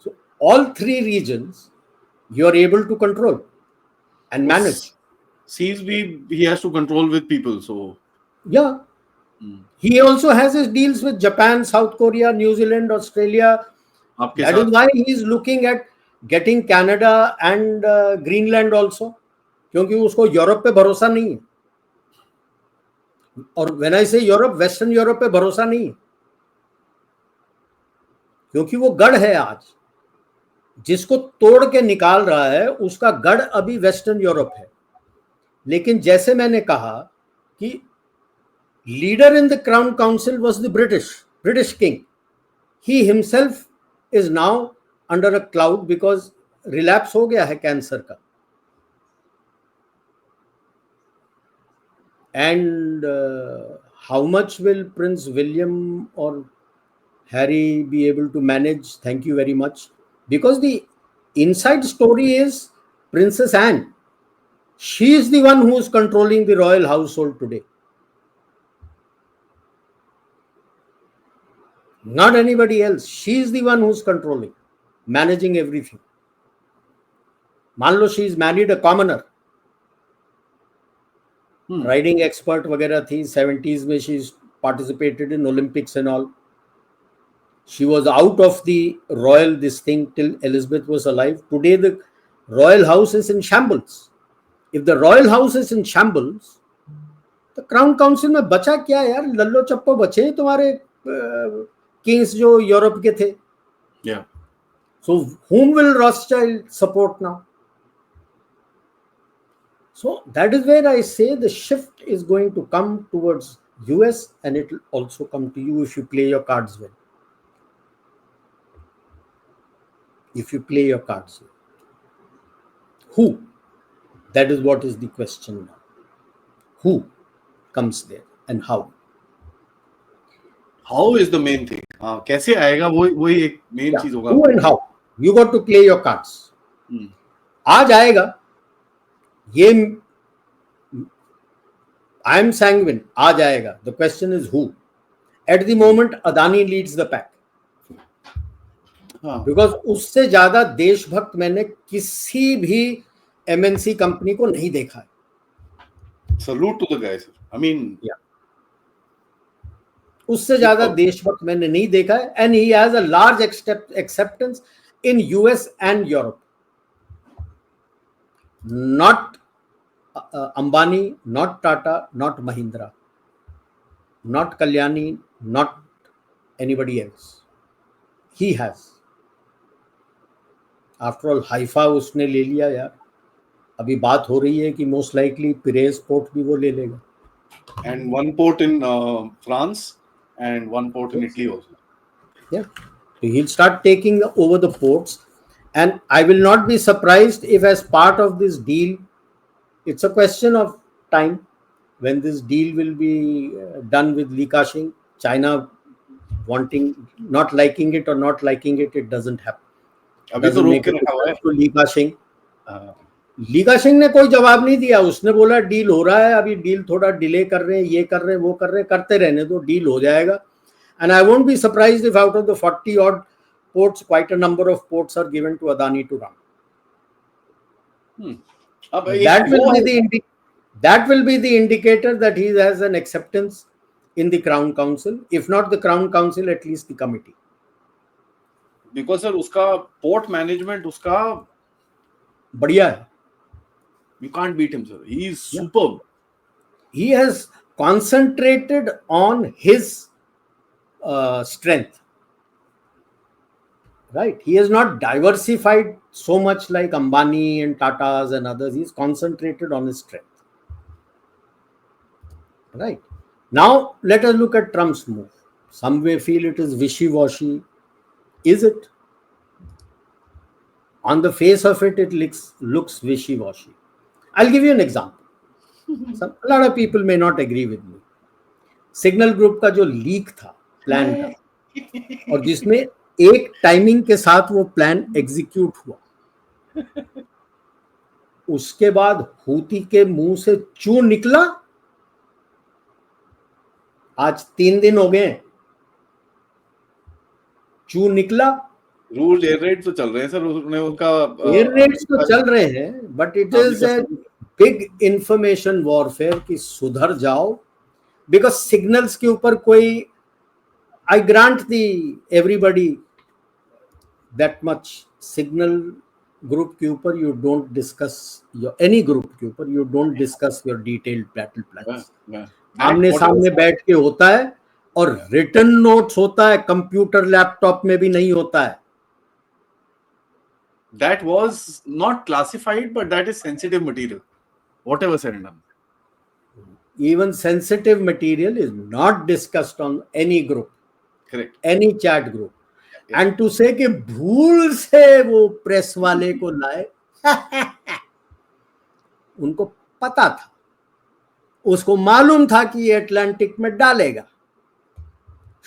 So all 3 regions you are able to control and manage. Seas he has to control with people, so yeah. He also has his deals with Japan, South Korea, New Zealand, Australia. That is why he is looking at getting Canada and Greenland also, क्योंकि उसको Europe पे भरोसा नहीं है. और when I say Europe, western Europe पे भरोसा नहीं है, क्योंकि वो गढ़ है आज. जिसको तोड़ के निकाल रहा है उसका गढ़ अभी वेस्टर्न यूरोप है. लेकिन जैसे मैंने कहा कि leader in the crown council was the British king. He himself is now under a cloud because relapse हो गया है कैंसर का. And how much will prince William और Harry be able to manage? Thank you very much. Because the inside story is princess Anne. She is the one who is controlling the royal household today. Not anybody else. She is the one who is controlling, managing everything. मान लो she is married a commoner. Riding expert वगैरह थी. 70s में she participated in Olympics and all. She was out of the royal this thing till Elizabeth was alive. Today the royal house is in shambles. If the royal house is in shambles, तो crown council में बचा क्या यार? लल्लो चप्पो बचे तुम्हारे Kings जो Europe के थे. So whom will Rothschild support now? So that is where I say the shift is going to come towards US, and it will also come to you if you play your cards well. If you play your cards well. Who? That is what is the question now. Who comes there and how? How is the main thing. कैसे आएगा? वही एक main चीज होगा. Who and how? You got to play your cards. आ जाएगा ये, I am sanguine, आ जाएगा. The question is who. At the moment Adani leads the pack, because उससे ज्यादा देशभक्त मैंने किसी भी एमएनसी कंपनी को नहीं देखा है. Salute to the guy, sir. I mean, उससे ज्यादा देशभक्त मैंने नहीं देखा है. And he has a large acceptance in US and Europe. Not Ambani, not Tata, not Mahindra, not Kalyani, not anybody else. He has. After all Haifa उसने ले लिया यार. अभी बात हो रही है कि मोस्ट लाइकली पिरेज पोर्ट भी वो ले लेगा. and one port in France and one port in Italy also. Yeah, so he'll start taking over the ports, and I will not be surprised if, as part of this deal, it's a question of time when this deal will be done with Li Ka-shing. China wanting, not liking it or not liking it, it doesn't happen. अभी तो रोक के रखा हुआ है. तो ली का सिंह ने कोई जवाब नहीं दिया. उसने बोला डील हो रहा है, अभी डील थोड़ा डिले कर रहे हैं, ये कर रहे हैं, वो कर रहे हैं, करते रहने दो, डील हो जाएगा. And I won't be surprised if out of the 40 odd ports, quite a number of ports are given to Adani to run. That will be the indicator that he has an acceptance in the Crown Council. If not the Crown Council, at least the committee. Because sir, उसका port management उसका बढ़िया है. You can't beat him, sir. He is superb. He has concentrated on his strength, right? He has not diversified so much like Ambani and Tatas and others. He's concentrated on his strength, right? Now let us look at Trump's move. Some may feel it is wishy-washy. Is it? On the face of it, it looks wishy-washy. I'll give you an example. A lot of people may not agree with me. Signal group का जो leak था, plan था, और जिसमें एक timing के साथ वो प्लान एग्जीक्यूट हुआ, उसके बाद हूती के मुंह से चू निकला. आज 3 दिन हो गए, चू निकला. रूल एयर रेड तो चल रहे हैं सर. उन्होंने उनका एयर रेड्स तो चल रहे हैं, but it is a big information warfare कि सुधर जाओ. बिकॉज सिग्नल्स के ऊपर कोई, आई grant the everybody that much, signal group के ऊपर you don't discuss your, any group के ऊपर you don't discuss your detailed battle plans. आमने सामने बैठ के होता है, और रिटन नोट्स होता है, कंप्यूटर लैपटॉप में भी नहीं होता है. That was not classified, but that is sensitive material. Whatever said and done. Even sensitive material is not discussed on any group. Correct. Any chat group. Yes. And to say कि भूल से वो press वाले को लाए, उनको पता था, उसको मालूम था कि ये अटलांटिक में डालेगा,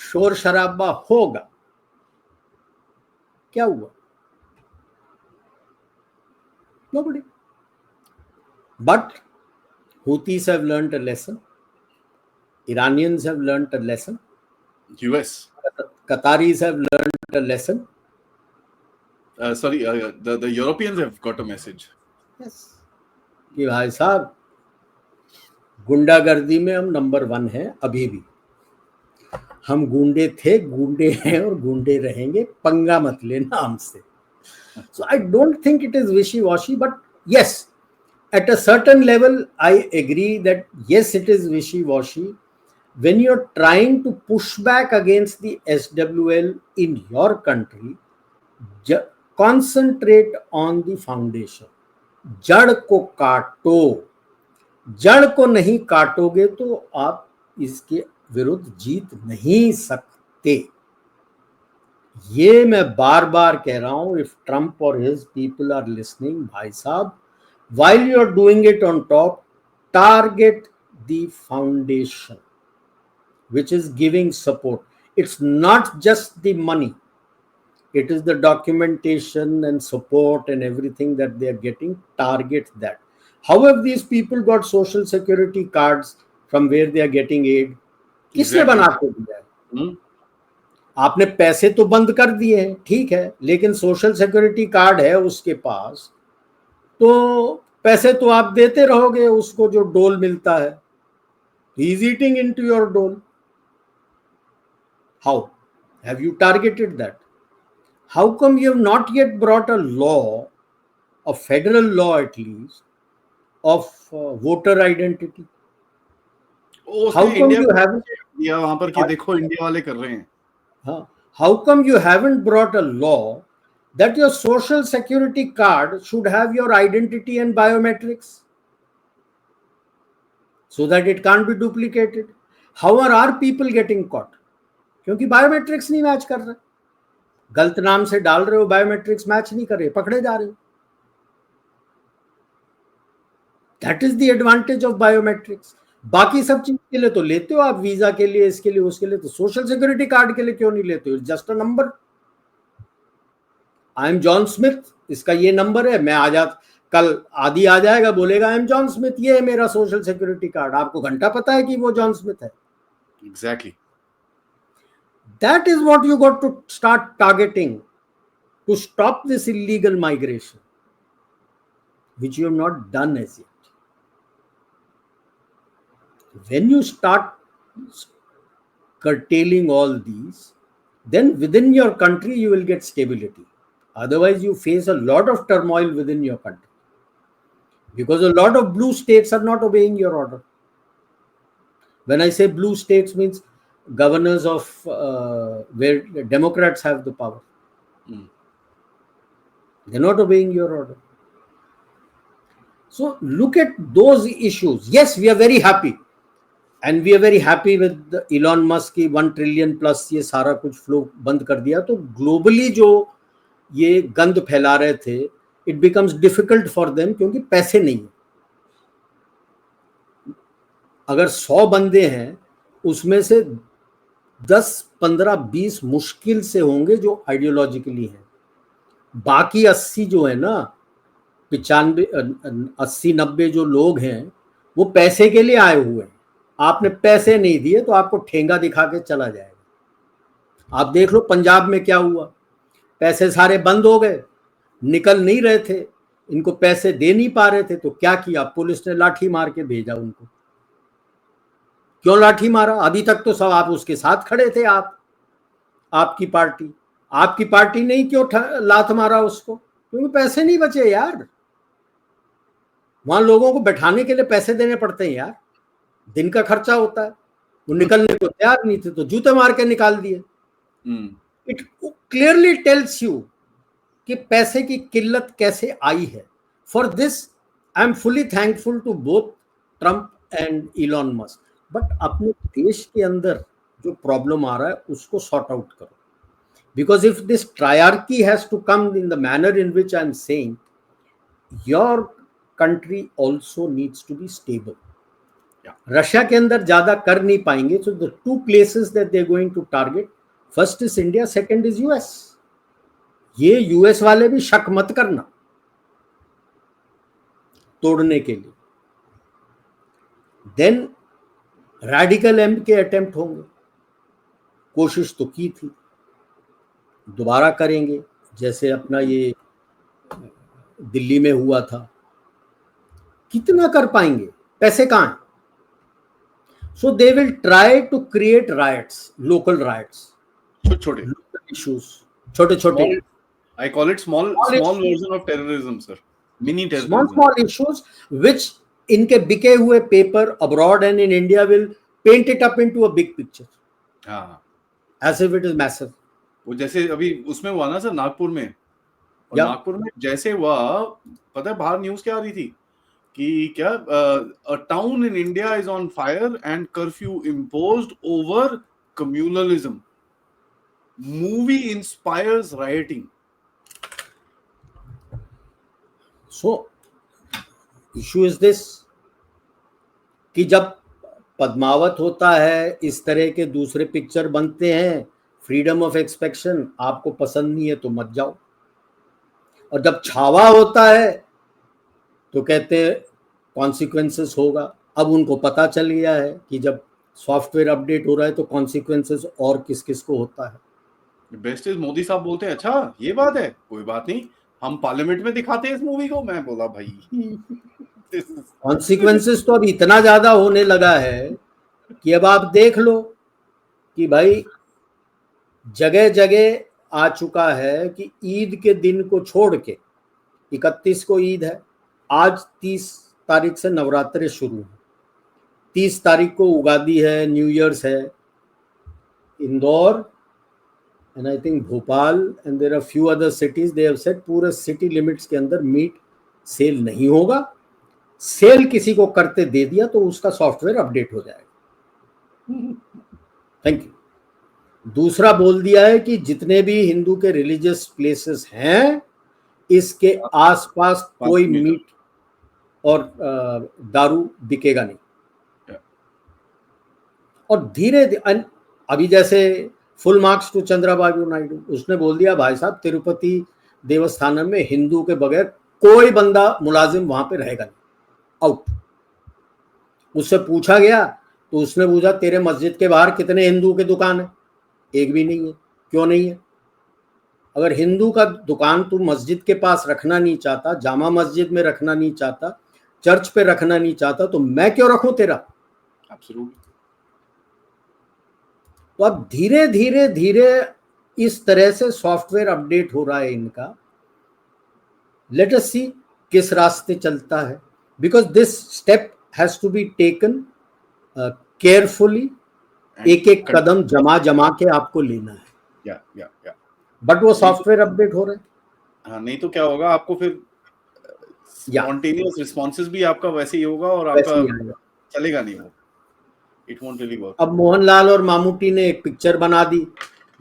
शोर शराबा होगा. क्या हुआ? Nobody. But Houthis have learned a lesson. Iranians have learned a lesson. US. Qataris have learned a lesson. The Europeans have got a message. Yes. कि भाई साहब, गुंडागर्दी में हम नंबर 1 हैं अभी भी. हम गुंडे थे, गुंडे हैं और गुंडे रहेंगे. पंगा मत लेना हमसे. So I don't think it is wishy-washy, but yes, at a certain level, I agree that yes, it is wishy-washy. When you're trying to push back against the SWL in your country, concentrate on the foundation. जड़ को काटो. जड़ को नहीं काटोगे तो आप इसके विरुद्ध जीत नहीं सकते. ये मैं बार बार कह रहा हूं. इफ ट्रम्प और हिज पीपल आर लिसनिंग, भाई साहब, while you are doing it on top, target the foundation which is giving support. It's not just the money, it is the documentation and support and everything that they are getting targets that. How have these people got social security cards from where they are getting aid? किसने Exactly. बना के दिया है? आपने पैसे तो बंद कर दिए हैं, ठीक है, लेकिन सोशल सिक्योरिटी कार्ड है उसके पास, तो पैसे तो आप देते रहोगे उसको जो डोल मिलता है. He is eating into your dole. How? Have you targeted that? How come you have not yet brought a law, a federal law at least, of voter identity? How come you haven't? या वहां पर कि देखो India वाले कर रहे हैं. How come you haven't brought a law that your social security card should have your identity and biometrics so that it can't be duplicated? How are our people getting caught? क्योंकि biometrics नहीं match कर रहे, गलत नाम से डाल रहे हो, बायोमेट्रिक्स मैच नहीं कर रहे, पकड़े जा रहे हो. That is the advantage of biometrics. बाकी सब चीज के लिए तो लेते हो आप, वीजा के लिए, इसके लिए, उसके लिए, तो सोशल सिक्योरिटी कार्ड के लिए क्यों नहीं लेते हो? Just a number. I am John Smith, इसका ये नंबर है, मैं आ जाता, कल आदि आ जाएगा, बोलेगा आई एम जॉन स्मिथ, ये है मेरा सोशल सिक्योरिटी कार्ड. आपको घंटा पता है कि वो जॉन स्मिथ है. Exactly. That is what you got to start targeting to stop this illegal migration, which you have not done as yet. When you start curtailing all these, then within your country you will get stability. Otherwise, you face a lot of turmoil within your country because a lot of blue states are not obeying your order. When I say blue states, means governors of where Democrats have the power. They're not obeying your order. So look at those issues. Yes, we are very happy, and we are very happy with the Elon Musk की 1 trillion plus ये सारा कुछ flow बंद कर दिया, तो globally जो ये गंद फैला रहे थे, it becomes difficult for them क्योंकि पैसे नहीं है. अगर 100 बंदे हैं, उसमें से 10, 15, 20 मुश्किल से होंगे जो आइडियोलॉजिकली हैं. बाकी 80 जो है ना, 95, 80, 90 जो लोग हैं, वो पैसे के लिए आए हुए हैं. आपने पैसे नहीं दिए तो आपको ठेंगा दिखा के चला जाएगा. आप देख लो पंजाब में क्या हुआ, पैसे सारे बंद हो गए, निकल नहीं रहे थे, इनको पैसे दे नहीं पा रहे थे, तो क्या किया, पुलिस ने लाठी मार के भेजा उनको. क्यों लाठी मारा? अभी तक तो सब आप उसके साथ खड़े थे, आपकी पार्टी नहीं, क्यों लात मारा उसको? क्योंकि पैसे नहीं बचे यार. वहां लोगों को बैठाने के लिए पैसे देने पड़ते हैं यार, दिन का खर्चा होता है. वो निकलने को तैयार नहीं थे तो जूते मार के निकाल दिए. इट क्लियरली टेल्स यू कि पैसे की किल्लत कैसे आई है. For this I am fully thankful to both Trump and Elon Musk. But अपने देश के अंदर जो प्रॉब्लम आ रहा है उसको सॉर्ट आउट करो. Because if this triarchy has to come in the manner in which I am saying, your country also needs to be stable. Russia के अंदर ज्यादा कर नहीं पाएंगे. So the 2 places that they're going to target, first is India, second is US. ये US वाले भी शक मत करना तोड़ने के लिए. देन रेडिकल एम के अटेम्प्ट होंगे. कोशिश तो की थी, दोबारा करेंगे, जैसे अपना ये दिल्ली में हुआ था. कितना कर पाएंगे? पैसे कहां हैं? So they will try to create riots, local riots, छोटे इश्यूज, छोटे. I call it small version of terrorism, sir. Mini terrorism. Small issues which इनके बिके हुए paper abroad and in India will paint it up into a big picture. हाँ. As if it is massive. वो जैसे अभी उसमें हुआ ना सर, नागपुर में. और नागपुर में जैसे हुआ, पता है बाहर न्यूज क्या आ रही थी कि क्या a town in India is on fire and curfew imposed over communalism. Movie inspires rioting. So issue is this कि जब पद्मावत होता है, इस तरह के दूसरे पिक्चर बनते हैं, फ्रीडम ऑफ एक्सप्रेशन, आपको पसंद नहीं है तो मत जाओ। और जब छावा होता है तो कहते हैं कॉन्सिक्वेंसेस होगा। अब उनको पता चल गया है कि जब सॉफ्टवेयर अपडेट हो रहा है तो कॉन्सिक्वेंसेस और किस किस को होता है। बेस्ट इज मोदी साहब बोलते हैं अच्छा ये बात है, कोई बात नहीं, हम पार्लियामेंट में दिखाते हैं इस मूवी को। मैं बोला भाई कॉन्सिक्वेंसेस तो अब इतना ज्यादा होने लगा है कि अब आप देख लो कि भाई जगह जगह आ चुका है कि ईद के दिन को छोड़ के, 31 को ईद है, आज 30 तारीख से नवरात्रे शुरू है, 30 तारीख को उगादी है, न्यू ईयर्स है। Indore and I think Bhopal and there are few other cities, they have said पूरे सिटी लिमिट्स के अंदर मीट सेल नहीं होगा। सेल किसी को करते दे दिया तो उसका सॉफ्टवेयर अपडेट हो जाएगा। Thank you. दूसरा बोल दिया है कि जितने भी हिंदू के रिलीजियस प्लेसेस हैं इसके आसपास कोई मीट और दारू बिकेगा नहीं। और धीरे अभी जैसे full marks to Chandrababu Naidu, उसने बोल दिया भाई साहब तिरुपति देवस्थानम में हिंदू के बगैर कोई बंदा मुलाजिम वहां पे रहेगा नहीं, आउट। उससे पूछा गया तो उसने पूछा तेरे मस्जिद के बाहर कितने हिंदू के दुकान है? एक भी नहीं है। क्यों नहीं है? अगर हिंदू का दुकान तू मस्जिद के पास रखना नहीं चाहता, जामा मस्जिद में रखना नहीं चाहता, चर्च पे रखना नहीं चाहता, तो मैं क्यों रखूं तेरा? Absolutely. तो अब धीरे धीरे धीरे इस तरह से सॉफ्टवेयर अपडेट हो रहा है इनका। लेट अस सी किस रास्ते चलता है, because this step has to be taken carefully. एक एक कदम जमा जमा के आपको लेना है। या बट वो सॉफ्टवेयर अपडेट हो रहे हैं। हाँ, नहीं तो क्या होगा, आपको फिर स्पॉन्टेनियस रिस्पॉन्सेस भी आपका वैसे ही होगा और आपका चलेगा नहीं वो। It won't really work. अब मोहनलाल और मामूटी ने एक पिक्चर बना दी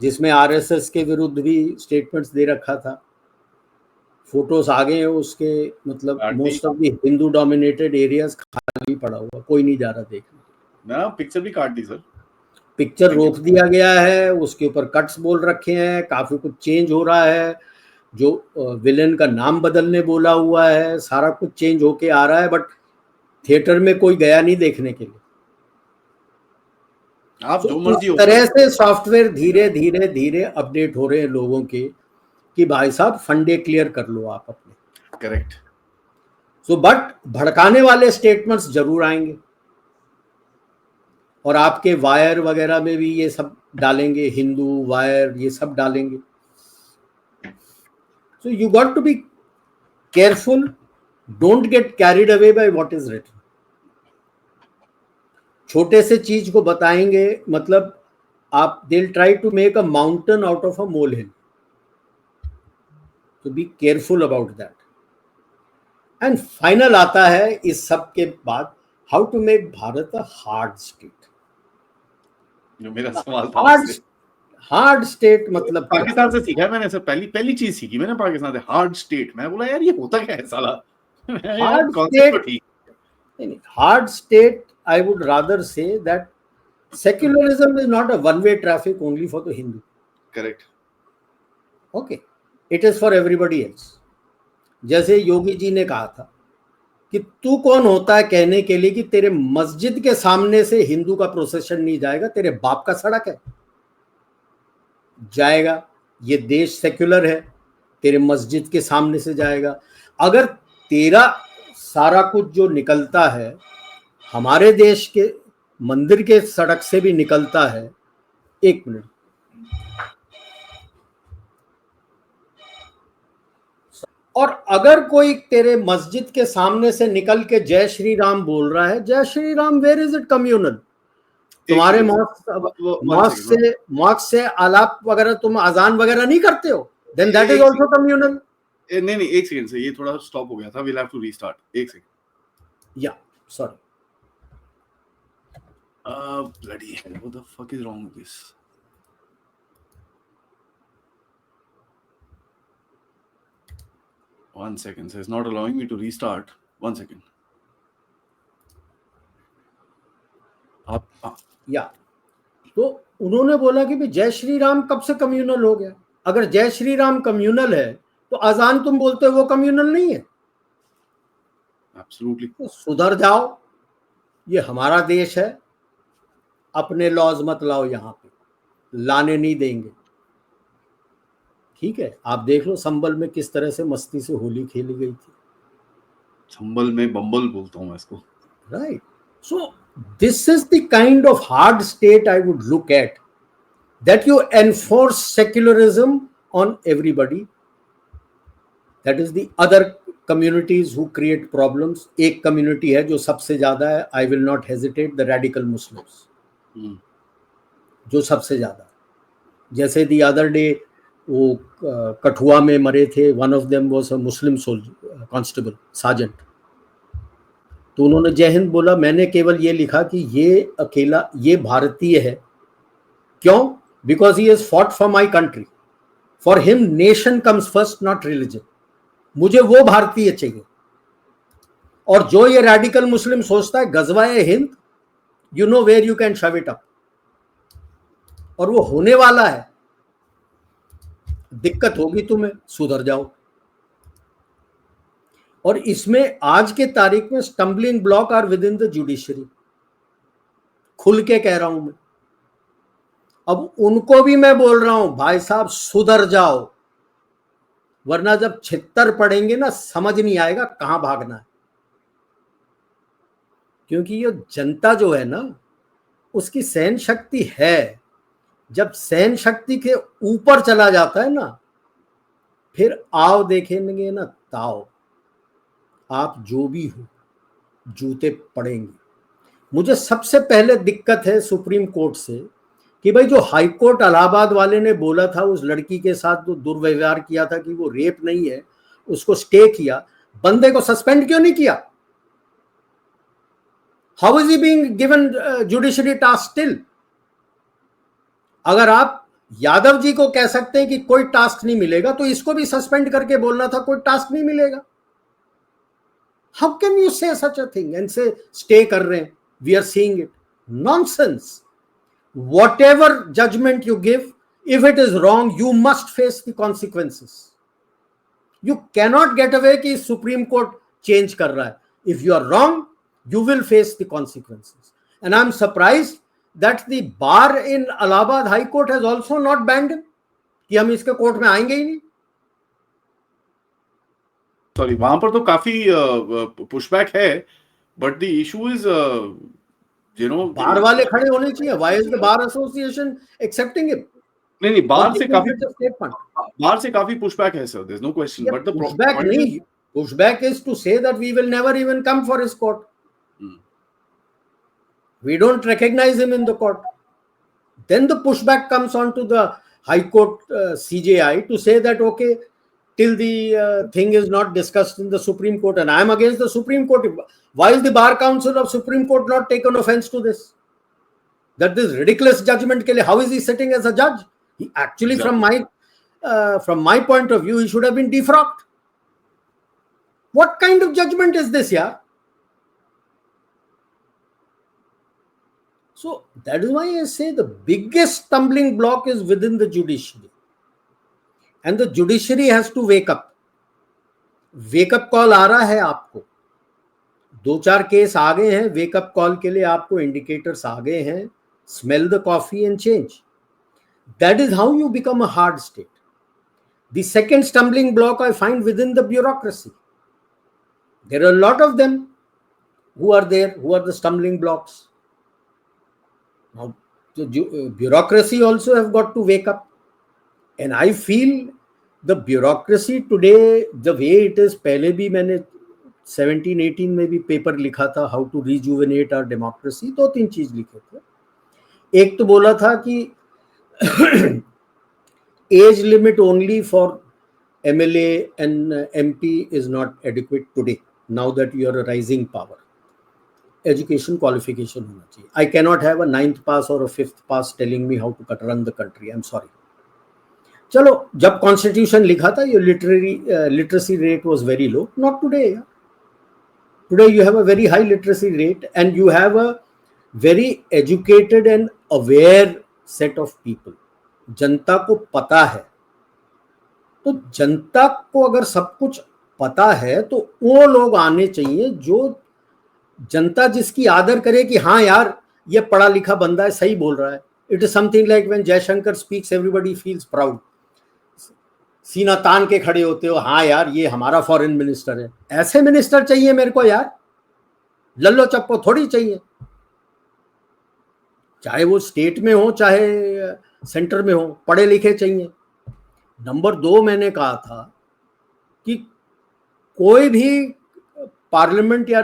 जिसमें आरएसएस के विरुद्ध भी स्टेटमेंट्स दे रखा था। फोटोज आ गए हैं उसके, मतलब most of the Hindu dominated areas खाली पड़ा हुआ, कोई नहीं जा रहा देखने। ना पिक्चर भी काट दी सर, पिक्चर रोक दिया गया है, उसके ऊपर कट्स बोल रखे हैं, काफी कुछ चेंज हो रहा है। जो विलेन का नाम बदलने बोला हुआ है, सारा कुछ चेंज होके आ रहा है, बट थिएटर में कोई गया नहीं देखने के लिए। आप जो मर्जी इस तरह से सॉफ्टवेयर धीरे धीरे धीरे अपडेट हो रहे हैं लोगों के कि भाई साहब फंडे क्लियर कर लो आप अपने। करेक्ट। सो बट भड़काने वाले स्टेटमेंट्स जरूर आएंगे और आपके वायर वगैरह में भी ये सब डालेंगे, हिंदू वायर ये सब डालेंगे। So you got to be careful, don't get carried away by what is written. छोटे से चीज को बताएंगे, मतलब आप they will try to make a mountain out of a molehill. तो be careful about that. And final आता है इस सब के बाद, how to make Bharat a hard state. जो मेरा सवाल था, हार्ड स्टेट मतलब पाकिस्तान से सीखा है मैंने सर, पहली चीज सीखी मैंने पाकिस्तान से, हार्ड स्टेट। मैं बोला यार ये होता क्या है साला। Hard state, hard state I would rather say that secularism is not a one-way traffic only for the Hindu. Correct. Okay, it is for everybody else. जैसे योगी जी ने कहा था कि तू कौन होता है कहने के लिए कि तेरे मस्जिद के सामने से हिंदू का प्रोसेशन नहीं जाएगा, तेरे बाप का सड़क है जाएगा। ये देश सेक्युलर है, तेरे मस्जिद के सामने से जाएगा। अगर तेरा सारा कुछ जो निकलता है हमारे देश के मंदिर के सड़क से भी निकलता है, एक मिनट, और अगर कोई तेरे मस्जिद के सामने से निकल के जय श्री राम बोल रहा है, जय Shri Ram, where is it communal? तुम्हारे मॉस्क से आलाप वगैरह तुम अजान वगैरह नहीं करते हो, then that is also communal. नहीं एक सेकंड से, ये थोड़ा स्टॉप हो गया था, we'll have to restart, एक सेकंड। या sorry, bloody hell, what the fuck is wrong with this? One second, so it's not allowing me to restart. One second. या तो उन्होंने बोला कि भाई जय श्री राम कब से कम्युनल हो गया? अगर जय श्री राम कम्युनल है तो अजान तुम बोलते हो वो कम्युनल नहीं है? एब्सोल्युटली। तो सुधर जाओ, ये हमारा देश है, अपने लॉज मत लाओ, यहां पे लाने नहीं देंगे। ठीक है, आप देख लो संबल में किस तरह से मस्ती से होली खेली गई थी। संबल में बम्बल बोलता हूं मैं इसको। Right, so this is the kind of hard state I would look at, that you enforce secularism on everybody. That is the other communities who create problems. एक community है जो सबसे ज्यादा है, I will not hesitate, the radical Muslims, जो सबसे ज्यादा, जैसे the other day वो कठुआ में मरे थे, one of them was a Muslim soldier, constable, sergeant. तो उन्होंने जय हिंद बोला, मैंने केवल ये लिखा कि ये अकेला, ये भारतीय है। क्यों? Because he has fought for my country. For him, nation comes first, not religion. मुझे वो भारतीय चाहिए। और जो ये रैडिकल मुस्लिम सोचता है गजवाए Hind, you know where you can shove it up. और वो होने वाला है, दिक्कत होगी तुम्हें, सुधर जाओ। और इसमें आज के तारीख में stumbling block are within the judiciary, खुल के कह रहा हूं मैं। अब उनको भी मैं बोल रहा हूं, भाई साहब सुधर जाओ, वरना जब छित्तर पड़ेंगे ना समझ नहीं आएगा कहां भागना है। क्योंकि ये जनता जो है ना, उसकी सहन शक्ति है, जब सहन शक्ति के ऊपर चला जाता है ना, फिर आओ देखेंगे ना ताओ, आप जो भी हो जूते पड़ेंगे। मुझे सबसे पहले दिक्कत है सुप्रीम कोर्ट से कि भाई जो हाई कोर्ट इलाहाबाद वाले ने बोला था उस लड़की के साथ जो दुर्व्यवहार किया था कि वो रेप नहीं है, उसको स्टे किया, बंदे को सस्पेंड क्यों नहीं किया? How is he being given judiciary task still? अगर आप यादव जी को कह सकते हैं कि कोई टास्क नहीं मिलेगा, तो इसको भी सस्पेंड करके बोलना था कोई टास्क नहीं मिलेगा। How can you say such a thing and say stay कर रहे हैं, we are seeing it, nonsense. Whatever judgment you give, if it is wrong, you must face the consequences. You cannot get away कि Supreme Court change कर रहा है. If you are wrong, you will face the consequences. And I'm surprised that the bar in Allahabad High Court has also not banned him, कि हम इसके court में आएंगे ही नहीं। सॉरी, वहां पर तो काफी पुशबैक है, बट द इशू इज बार वाले खड़े होने चाहिए। Why is the bar association accepting it? नहीं, बार से काफी पुशबैक है sir, there is no question, but the pushback नहीं, pushback is to say that we will never even come for his court. We don't recognize him in the court. Then the pushback comes on to the High Court CJI to say that okay, till the thing is not discussed in the Supreme Court, and I am against the Supreme Court. Why is the Bar Council of Supreme Court not taken offense to this? That this ridiculous judgment ke liye, how is he sitting as a judge? He actually, exactly. From my point of view, he should have been defrocked. What kind of judgment is this, yaar? So that is why I say the biggest stumbling block is within the judiciary. And the judiciary has to wake up. Wake up call आ रहा है आपको, 2-4 case आ गए हैं, wake up call के लिए आपको indicators आ गए हैं. Smell the coffee and change. That is how you become a hard state. The second stumbling block I find within the bureaucracy. There are a lot of them who are there, who are the stumbling blocks. Now, the bureaucracy also have got to wake up. And I feel the bureaucracy today, the way it is, पहले भी मैंने 17-18 में भी paper लिखा था, how to rejuvenate our democracy. 2-3 चीज लिखे थे. एक तो बोला था कि age limit only for MLA and MP is not adequate today, now that you are a rising power. Education qualification होना चाहिए. I cannot have a 9th pass or a 5th pass telling me how to run the country. I'm sorry. चलो, जब constitution लिखा था ये literacy rate was very low. Not today. Today you have a very high literacy rate and you have a very educated and aware set of people, जनता को पता है। तो जनता को अगर सब कुछ पता है तो वो लोग आने चाहिए जो जनता जिसकी आदर करे कि हाँ यार ये पढ़ा लिखा बंदा है, सही बोल रहा है। It is something like when Jaishankar speaks everybody feels proud, सीना तान के खड़े होते हो, हाँ यार ये हमारा फॉरेन मिनिस्टर है। ऐसे मिनिस्टर चाहिए मेरे को यार, लल्लो चप्पो थोड़ी चाहिए, चाहे वो स्टेट में हो चाहे सेंटर में हो, पढ़े लिखे चाहिए। नंबर 2 मैंने कहा था कि कोई भी पार्लियामेंट या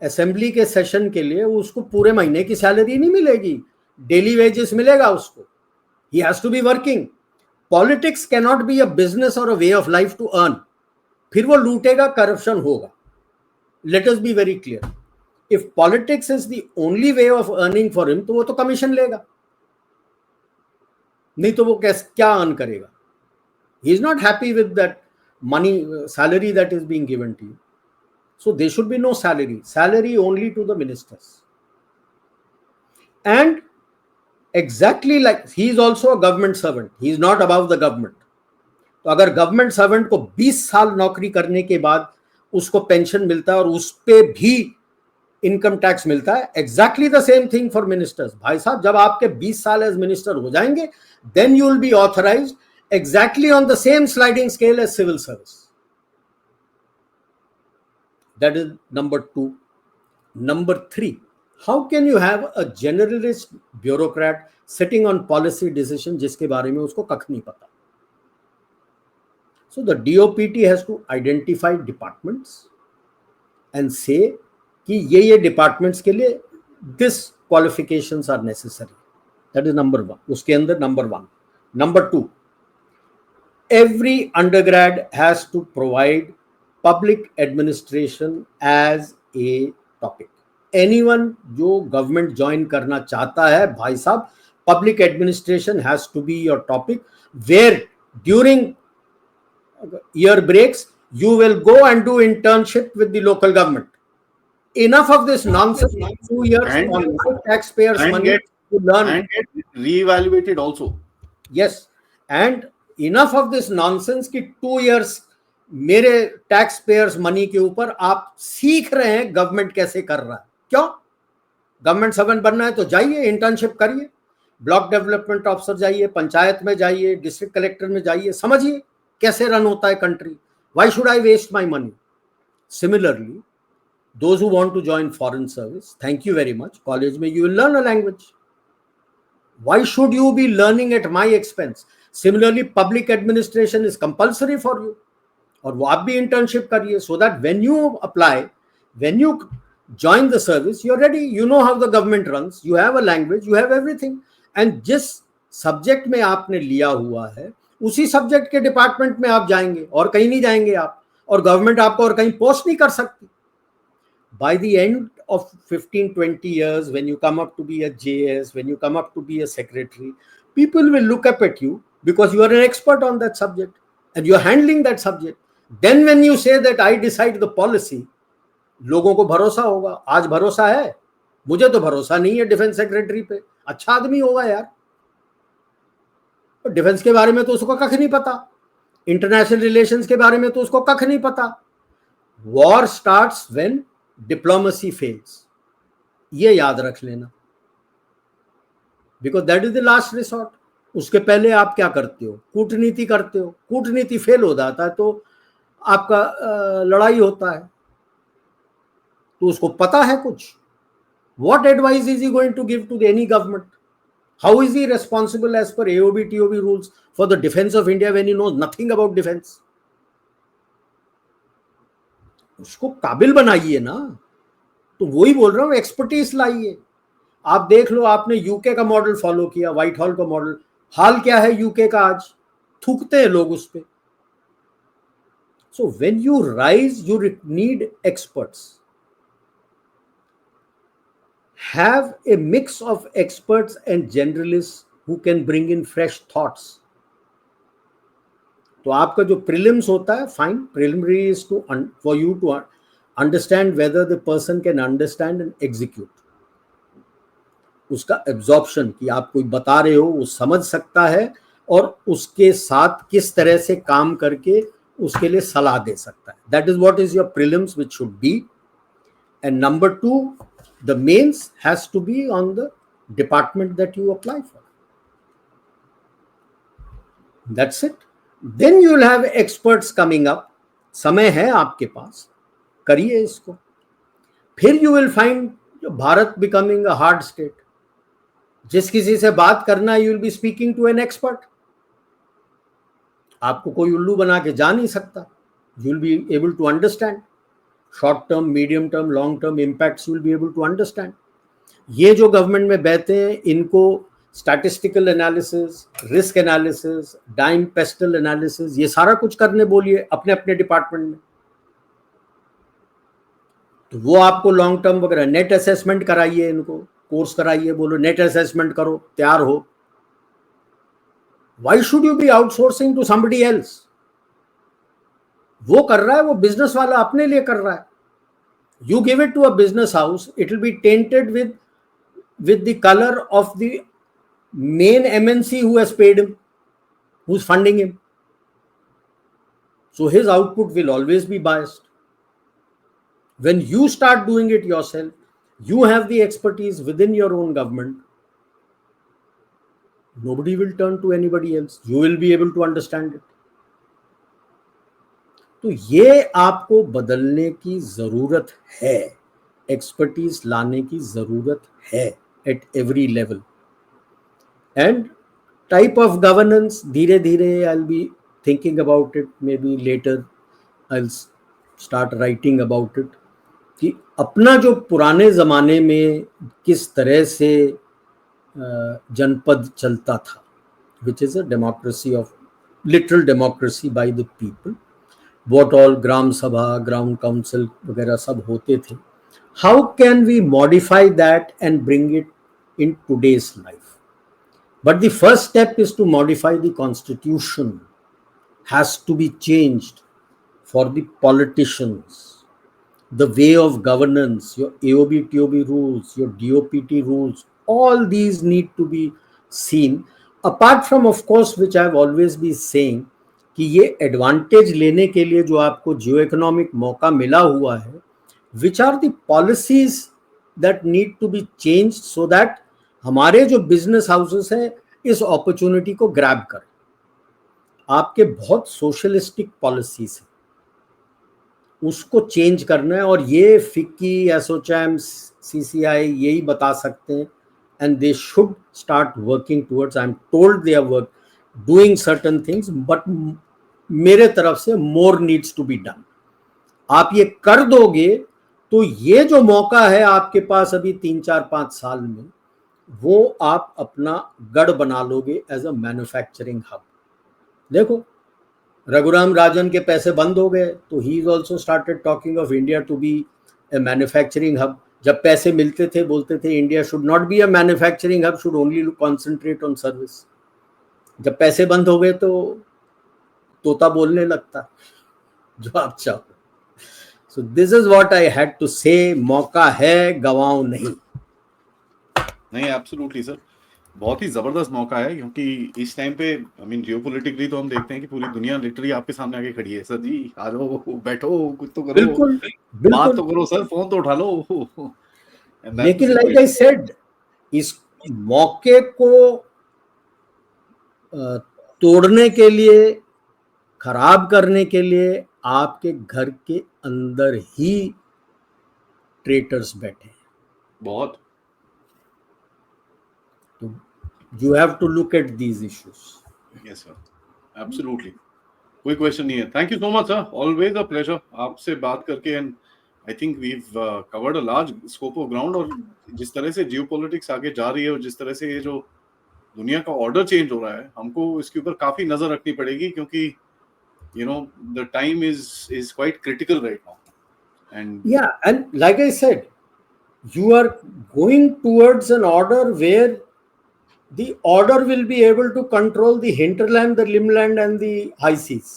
असेंबली के सेशन के लिए उसको पूरे महीने की सैलरी नहीं मिलेगी, डेली वेजेस मिलेगा उसको। He has to be working. Politics cannot be a business और a way of life to earn, फिर वो लूटेगा, करप्शन होगा। Let us be very clear, if politics is the only way of earning for him तो वो तो commission लेगा, नहीं तो वो क्या अर्न करेगा? He is not happy with that money salary that is being given to you. So there should be no salary only to the ministers. And exactly like he is also a government servant, he is not above the government. तो अगर government servant को 20 साल नौकरी करने के बाद उसको pension मिलता है और उस पे भी इनकम टैक्स मिलता है, exactly the same thing for ministers. भाई साहब जब आपके 20 साल एज मिनिस्टर हो जाएंगे then you will be authorised exactly on the same sliding scale as civil service. That is number 2. Number 3, how can you have a generalist bureaucrat sitting on policy decision जिसके बारे में उसको कख नहीं पता? So the DOPT has to identify departments and say कि ये departments के लिए this qualifications are necessary. That is number 1. उसके अंदर number 1. Number 2, every undergrad has to provide public administration as a topic. Anyone जो government join करना चाहता है, भाई साहब public administration has to be your topic, where during year breaks you will go and do internship with the local government. Enough of this nonsense. 2 years on taxpayers money to learn and get re-evaluated also. Yes, and enough of this nonsense कि 2 years मेरे tax payers money के ऊपर आप सीख रहे हैं government कैसे कर रहा है। क्यों? गवर्नमेंट सर्वेंट बनना है तो जाइए, इंटर्नशिप करिए, ब्लॉक डेवलपमेंट ऑफिसर जाइए, पंचायत में जाइए, डिस्ट्रिक्ट कलेक्टर में जाइए, समझिए कैसे रन होता है country. Why should I waste my money? Similarly those who want to join foreign service, thank you very much, college में you will learn a language. Why should you be learning at my expense? Similarly, public administration is compulsory for you. और वो आप भी internship करिए so that when you apply, when you join the service, you're ready. You know how the government runs. You have a language, you have everything. And जिस subject में आपने लिया हुआ है उसी subject के department में आप जाएंगे और कहीं नहीं जाएंगे आप, और government आपको और कहीं post नहीं कर सकती। By the end of 15-20 years, when you come up to be a JS, when you come up to be a secretary, people will look up at you because you are an expert on that subject and you are handling that subject. Then when you say that I decide the policy, लोगों को भरोसा होगा। आज भरोसा है, मुझे तो भरोसा नहीं है डिफेंस सेक्रेटरी पे। अच्छा आदमी होगा यार, तो डिफेंस के बारे में तो उसको कख नहीं पता, इंटरनेशनल रिलेशंस के बारे में तो उसको कख नहीं पता। War starts when diplomacy fails, ये याद रख लेना, because that is the last resort. उसके पहले आप क्या करते हो? कूटनीति करते हो। कूटनीति फेल हो जाता है तो आपका लड़ाई होता है, तो उसको पता है कुछ। what advice is he going to give to any government? How is he responsible as per AOB TOB rules for the defense of India when he knows nothing about defense? उसको काबिल बनाइए ना। तो वही बोल रहा हूं, एक्सपर्टीज लाइए। आप देख लो, आपने यूके का मॉडल फॉलो किया, व्हाइट हॉल का मॉडल। हाल क्या है यूके का आज? थूकते हैं लोग उस पे। So when you rise you need experts. Have a mix of experts and generalists who can bring in fresh thoughts. तो आपका जो prelims होता है, fine, preliminary is for you to understand whether the person can understand and execute. उसका absorption, कि आप कोई बता रहे हो वो समझ सकता है और उसके साथ किस तरह से काम करके उसके लिए सलाह दे सकता है. That is what is your prelims which should be. And number 2, the mains has to be on the department that you apply for. That's it. Then you will have experts coming up. समय है आपके पास, करिए इसको. फिर you will find Bharat becoming a hard state. जिस किसी से बात करना है, you will be speaking to an expert. आपको कोई उल्लू बना के जा नहीं सकता. You will be able to understand. Short term, medium term, long term impacts you will be able to understand. ये जो गवर्नमेंट में बैठे हैं, इनको statistical analysis, risk analysis, DIME PESTLE analysis, ये सारा कुछ करने बोलिए अपने अपने डिपार्टमेंट में. तो वो आपको लॉन्ग टर्म वगैरह नेट असेसमेंट कराइए, इनको कोर्स कराइए, बोलो नेट असेसमेंट करो, तैयार हो. Why should you be outsourcing to somebody else? वो कर रहा है, वो बिजनेस वाला अपने लिए कर रहा है. You give it to a business house, it will be tainted with the color of the main MNC who has paid him, who's funding him. So his output will always be biased. When you start doing it yourself, you have the expertise within your own government. Nobody will turn to anybody else. You will be able to understand it. तो ये आपको बदलने की जरूरत है, expertise लाने की जरूरत है at every level. And type of governance, धीरे धीरे I will be thinking about it, maybe later I will start writing about it, कि अपना जो पुराने ज़माने में किस तरह से जनपद चलता था, which is a democracy of literal democracy by the people. What all ग्राम सभा, ग्राम काउंसिल वगैरह सब होते थे. How can we modify that and bring it in today's life? But the first step is to modify the constitution. Has to be changed for the politicians. The way of governance, your AOB, TOB rules, your DOPT rules, all these need to be seen. Apart from, of course, which I have always been saying, कि ये advantage लेने के लिए जो आपको जियो economic मौका मिला हुआ है, which are the policies that need to be change so that हमारे जो बिजनेस हाउसेस हैं इस अपॉर्चुनिटी को ग्रैब करें. आपके बहुत सोशलिस्टिक पॉलिसीज हैं, उसको चेंज करना है. और ये फिक्की, एसोचैम, सीसीआई यही बता सकते हैं. And they should start working towards. I am told they are doing certain things, but मेरे तरफ से more needs to be done. आप ये कर दोगे तो ये जो मौका है आपके पास अभी 3-4-5 साल में, वो आप अपना गढ़ बना लोगे एज अ मैन्युफैक्चरिंग हब. देखो, रघुराम राजन के पैसे बंद हो गए तो he is also started talking of India to be a manufacturing hub. जब पैसे मिलते थे बोलते थे India should not be a manufacturing hub, should only concentrate on service. जब पैसे बंद हो गए तो तोता बोलने लगता, जो आप चाहो. So this is what I had to say. मौका है, गवाओ नहीं. नहीं, एब्सोल्युटली सर, बहुत ही जबरदस्त मौका है, क्योंकि इस टाइम पे आई मीन जियोपॉलिटिकली तो हम देखते हैं कि पूरी दुनिया लिटरली आपके सामने आके खड़ी है. सर जी आ जाओ, बैठो, कुछ तो करो, बिल्कुल बात तो करो सर, फोन तो उठा लो. लेकिन लाइक आई सेड, इस मौके को तोड़ने के लिए, खराब करने के लिए आपके घर के अंदर ही ट्रेटर्स बैठे हैं. बहुत. तो you have to look at these issues. Yes sir, absolutely, कोई क्वेश्चन नहीं है. Thank you so much sir, always a pleasure आपसे बात करके. And I think we have covered a large scope of ground. और जिस तरह से जियोपॉलिटिक्स आगे जा रही है और जिस तरह से ये जो दुनिया का ऑर्डर चेंज हो रहा है, हमको इसके ऊपर काफी नजर रखनी पड़ेगी, क्योंकि you know the time is quite critical right now. And yeah, and like I said, you are going towards an order where the order will be able to control the hinterland, the limland, and the high seas.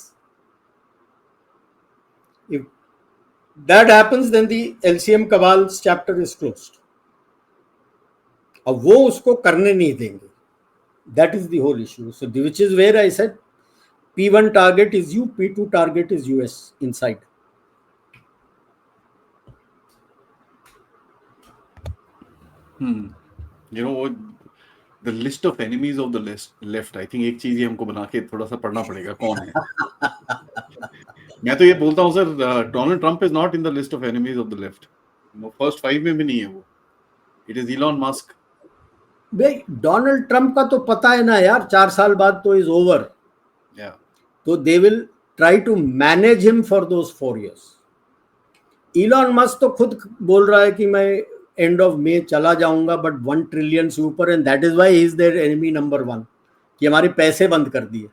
If that happens, then the LCM Cabal's chapter is closed. अब वो उसको करने नहीं देंगे. That is the whole issue. So which is where I said P1 target is you, P2 target is US inside. You know what? The list of enemies of the left. I think एक चीज ही हमको बना के थोड़ा सा पढ़ना पड़ेगा कौन है. मैं तो ये बोलता हूँ sir, Donald Trump is not in the list of enemies of the left. First 5 में भी नहीं है वो. It is Elon Musk. भाई डोनाल्ड ट्रंप का तो पता है ना यार, 4 साल बाद तो इज ओवर. Yeah. तो they will try to manage him for those 4 years. Elon Musk तो खुद बोल रहा है कि मैं एंड ऑफ मे चला जाऊंगा, बट 1 ट्रिलियन से ऊपर, and that is why he is their enemy number 1 कि हमारे पैसे बंद कर दिए.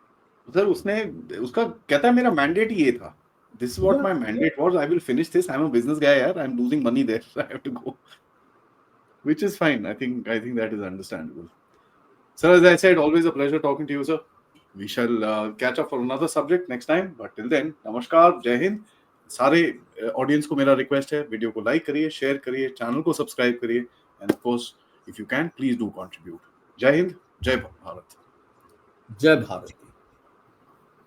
सर उसने उसका कहता है मेरा मैंडेट ही ये था. This is what my mandate was. I will finish this. I am a business guy यार. I am losing money there. I have to go. Which is fine. I think that is understandable. Sir, as I said, always a pleasure talking to you, sir. We shall catch up for another subject next time. But till then, नमस्कार, जय हिंद. सारे audience को मेरा request है, video को like करिए, share करिए, channel को सब्सक्राइब करिए, end of course if you can please do contribute. जय हिंद, जय भारत. जय भारत.